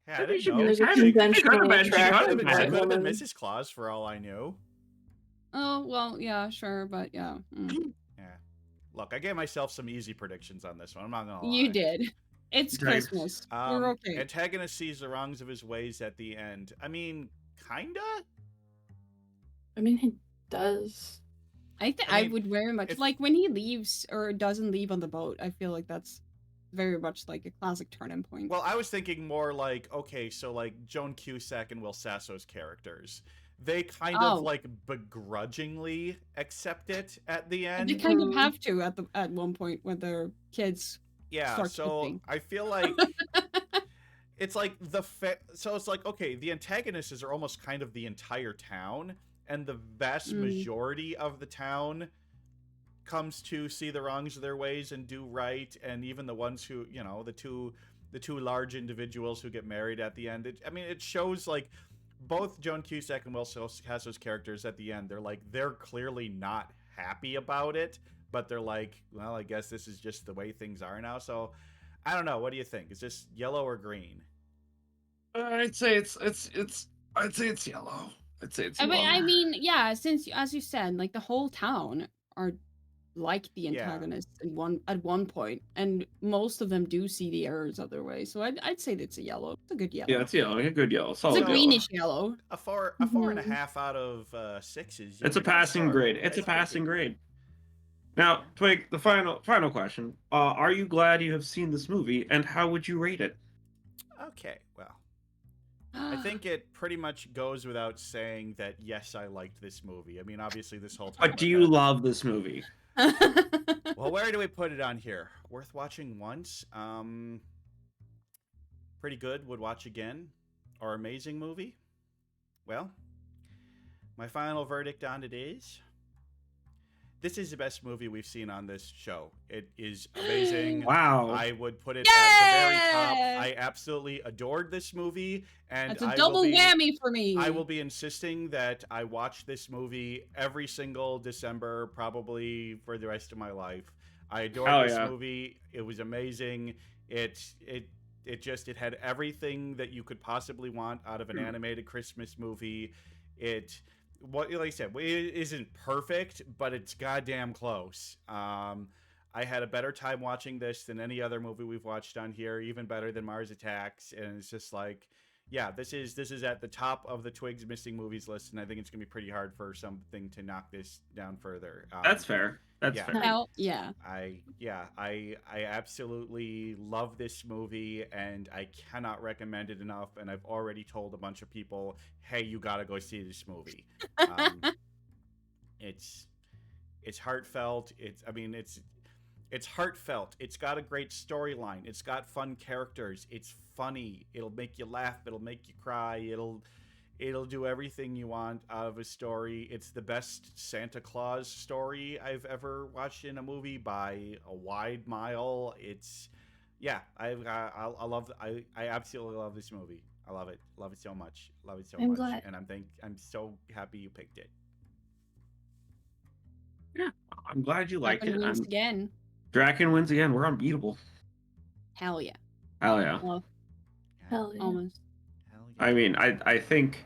Yeah, I Maybe didn't she know. was Like a kind of- she could've conventional been- she could've attractive been. She white could have been woman. Mrs. Claus for all I knew. Oh well, yeah, sure, but yeah, Yeah. Look, I gave myself some easy predictions on this one. I'm not gonna lie. you did. It's Thanks. Christmas. We're okay. Antagonist sees the wrongs of his ways at the end. I mean, kinda. I mean, he does. I think I I mean, would very much if- like when he leaves or doesn't leave on the boat. I feel like that's very much like a classic turning point. Well, I was thinking more like, okay, so like Joan Cusack and Will Sasso's characters, they kind Oh. of like begrudgingly accept it at the And end. they kind of Mhm. have to at one point when their kids. Yeah, start so kissing. I feel like it's like so it's like, okay, the antagonists are almost kind of the entire town, and the vast majority of the town comes to see the wrongs of their ways and do right, and even the ones who, you know, the two large individuals who get married at the end. It shows like both Joan Cusack and Will Sasso's characters at the end. They're clearly not happy about it, but they're like, well, I guess this is just the way things are now. So I don't know. What do you think? Is this yellow or green? I'd say it's yellow. I'd say it's yellow. I mean, yeah, since as you said, like the whole town are like the Yeah. antagonists at one point, and most of them do see the errors of their way. So I'd say it's a yellow. It's a good yellow. Yeah, it's yellow. A good yellow. It's Solid a yellow. greenish yellow. A four and a Mhm. half out of 6 is. It's a passing grade. It's a passing grade. Now, Twig, the final question. Are you glad you have seen this movie, and how would you rate it? Okay, well, I think it pretty much goes without saying that yes, I liked this movie. I mean, obviously, this whole time. But do you love this movie? Well, where do we put it on here? Worth watching once. Pretty good. Would watch again. Or amazing movie. Well, my final verdict on it is. This is the best movie we've seen on this show. It is amazing. Wow. I would put it at the very top. Yay! I absolutely adored this movie, and That's a I double will be, whammy for me. I will be insisting that I watch this movie every single December, probably for the rest of my life. I adored Hell this yeah. movie. It was amazing. It had everything that you could possibly want out of an animated Christmas movie. Like I said, it isn't perfect, but it's goddamn close. I had a better time watching this than any other movie we've watched on here, even better than Mars Attacks, and it's just like, yeah, this is at the top of the Twigs Missing Movies list, and I think it's gonna be pretty hard for something to knock this down further. That's fair. That's yeah. fair. Hell, yeah. I absolutely love this movie, and I cannot recommend it enough. And I've already told a bunch of people, "Hey, you gotta go see this movie." It's heartfelt. It's heartfelt. It's got a great storyline. It's got fun characters. It's funny. It'll make you laugh. It'll make you cry. It'll do everything you want out of a story. It's the best Santa Claus story I've ever watched in a movie by a wide mile. I absolutely love this movie. I love it. Love it so much. Love it so I'm much. glad. And I'm so happy you picked it. Yeah, I'm glad you liked Drakon it. wins again. Drakon wins again. We're unbeatable. Hell yeah. Hell yeah. Well, Hell yeah. almost. Hell yeah. I mean, I think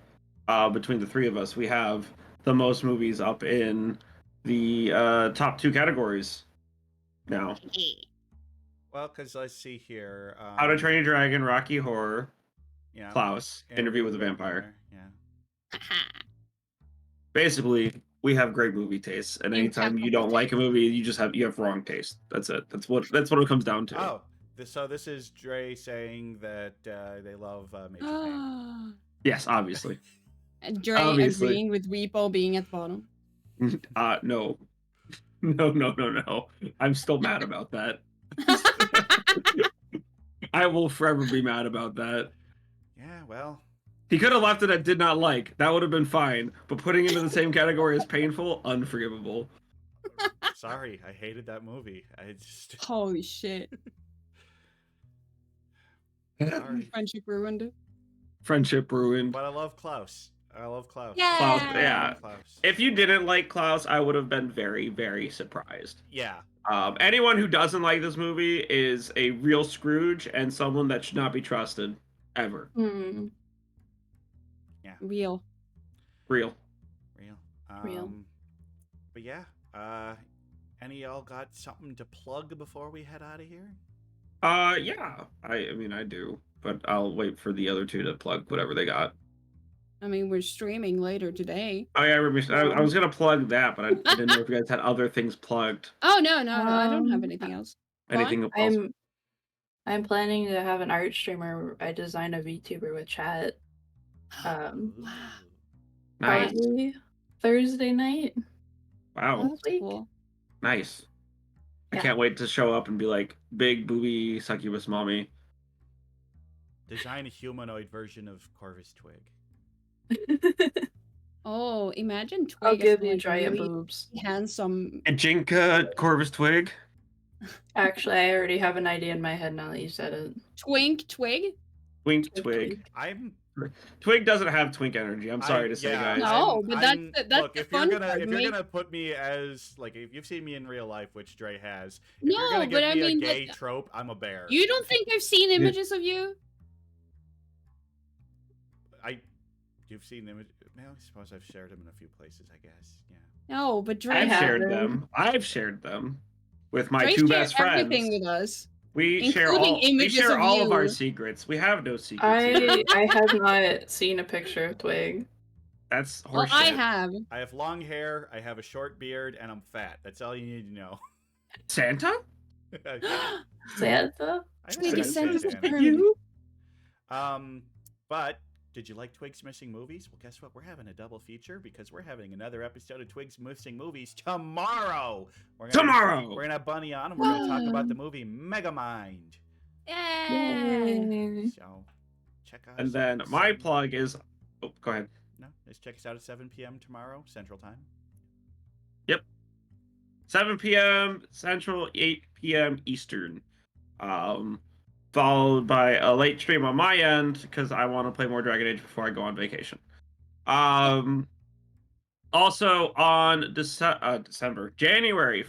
between the three of us, we have the most movies up in the top two categories now. Well, because let's see here. How to Train Your Dragon, Rocky Horror, Yeah. Klaus, Interview with a Vampire. Yeah. Basically, we have great movie tastes, and anytime you don't like a movie, you have wrong taste. That's it. That's what it comes down to. Oh, so this is Dre saying that they love Major Payne. Yes, obviously. And Dre Obviously. agreeing with Repo being at the bottom. No. No. I'm still mad about that. I will forever be mad about that. Yeah, well. He could have left it at did not like. That would have been fine. But putting it in the same category as painful, unforgivable. Sorry, I hated that movie. I just. Holy shit. Sorry. Friendship ruined it. Friendship ruined. But I love Klaus. I love Klaus. Yeah. Klaus, yeah. Klaus. If you didn't like Klaus, I would have been very, very surprised. Yeah. Anyone who doesn't like this movie is a real Scrooge and someone that should not be trusted ever. Yeah. Real. Real. But yeah. Any y'all got something to plug before we head out of here? Yeah. I mean, I do, but I'll wait for the other two to plug whatever they got. I mean, we're streaming later today. Oh yeah, I was gonna plug that, but I didn't know if you guys had other things plugged. Oh no, I don't have anything else. Anything else? I'm planning to have an art streamer. I design a VTuber with chat. Nice. Probably Thursday night. Wow. That's cool. Nice. I Yeah. can't wait to show up and be like, big booby succubus mommy. Design a humanoid version of Corvus Twig. Oh, imagine Twig. I'll give as, you like, giant really boobs. handsome. And Jinka Corvus Twig. Actually, I already have an idea in my head now that you said it. Twig? Twink Twig. I'm. Twig doesn't have twink energy. I'm sorry to say, guys. No, but that's look, the if fun you're gonna part, if you're make- gonna put me as like if you've seen me in real life, which Dre has, if No, you're gonna but give I me mean, a gay that- trope, I'm a bear. You don't think I've seen images of you? You've seen them. Well, I suppose I've shared them in a few places. I guess. Yeah. No, but Dre I've have shared them. I've shared them with my Dre two shared best friends. everything with us. We share including all. We images share of all of our you. secrets. We have no secrets. I have not seen a picture of Twig. That's Well, horseshit. I have. I have long hair. I have a short beard, and I'm fat. That's all you need to know. Santa? Santa? I Twig know is Santa. Santa's Santa. friend. But did you like Twigs Missing Movies? Well, guess what? We're having a double feature because we're having another episode of Twigs Missing Movies tomorrow. We're gonna have Bunny on, and we're going to talk about the movie Megamind. Yeah. So check out. And then my plug is. Oh, go ahead. No, just check us out at 7 p.m. tomorrow Central Time. 7 p.m. Central, 8 p.m. Eastern. Followed by a late stream on my end because I want to play more Dragon Age before I go on vacation. Also on December, January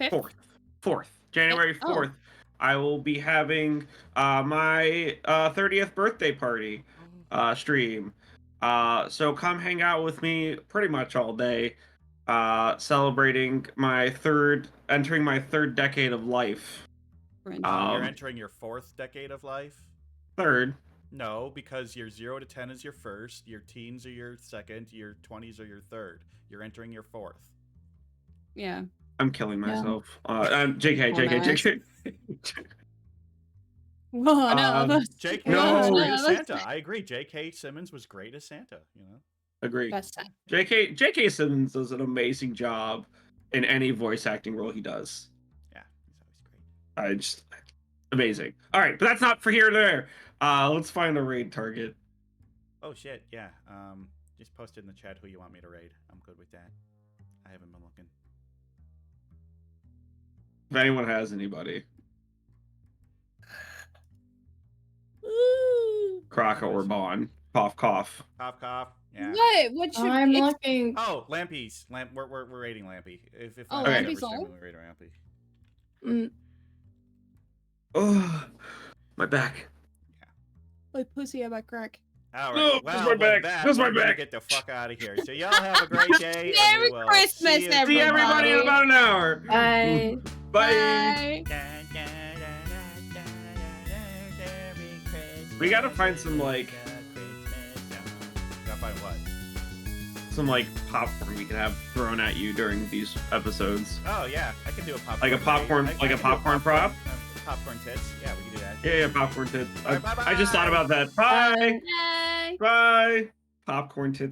4th, January 4th, I will be having my 30th birthday party stream. So come hang out with me pretty much all day, celebrating entering my third decade of life. You're entering your fourth decade of life? Third. No, because your 0 to 10 is your first, your teens are your second, your 20s are your third. You're entering your fourth. Yeah. I'm killing myself. JK. One of us. JK No. was great as Santa. I agree. JK Simmons was great as Santa, you know. Agree. Best Santa. JK Simmons does an amazing job in any voice acting role he does. Yeah, he's always great. Amazing. All right, but that's not for here or there. Let's find a raid target. Oh shit, yeah. Just post it in the chat who you want me to raid. I'm good with that. I haven't been looking. If anyone has anybody. Kraka or Bon. Cough, cough. Cough, cough. Yeah. What should I'm it's- looking. Oh, Lampy's. We're raiding Lampy. If Oh, Lampy's Lampy's ever on? streaming, we raid Lampy. Oh, my back. My pussy about crack. All No, right. that's Well, my with back. that, That's my we're gonna back. get the fuck out of here. So y'all have a great day. and Merry we will Christmas, see you- See everybody in about an hour. Bye. Bye. Bye. We gotta find some, like- Gotta find what? Some like popcorn we can have thrown at you during these episodes. Oh yeah, I can do a popcorn. Like a popcorn- I like can a do popcorn prop? Popcorn tits. Yeah, we can do that. Yeah, popcorn tits. All right, I just thought bye-bye. about that. Bye. Bye. Bye. Popcorn tits.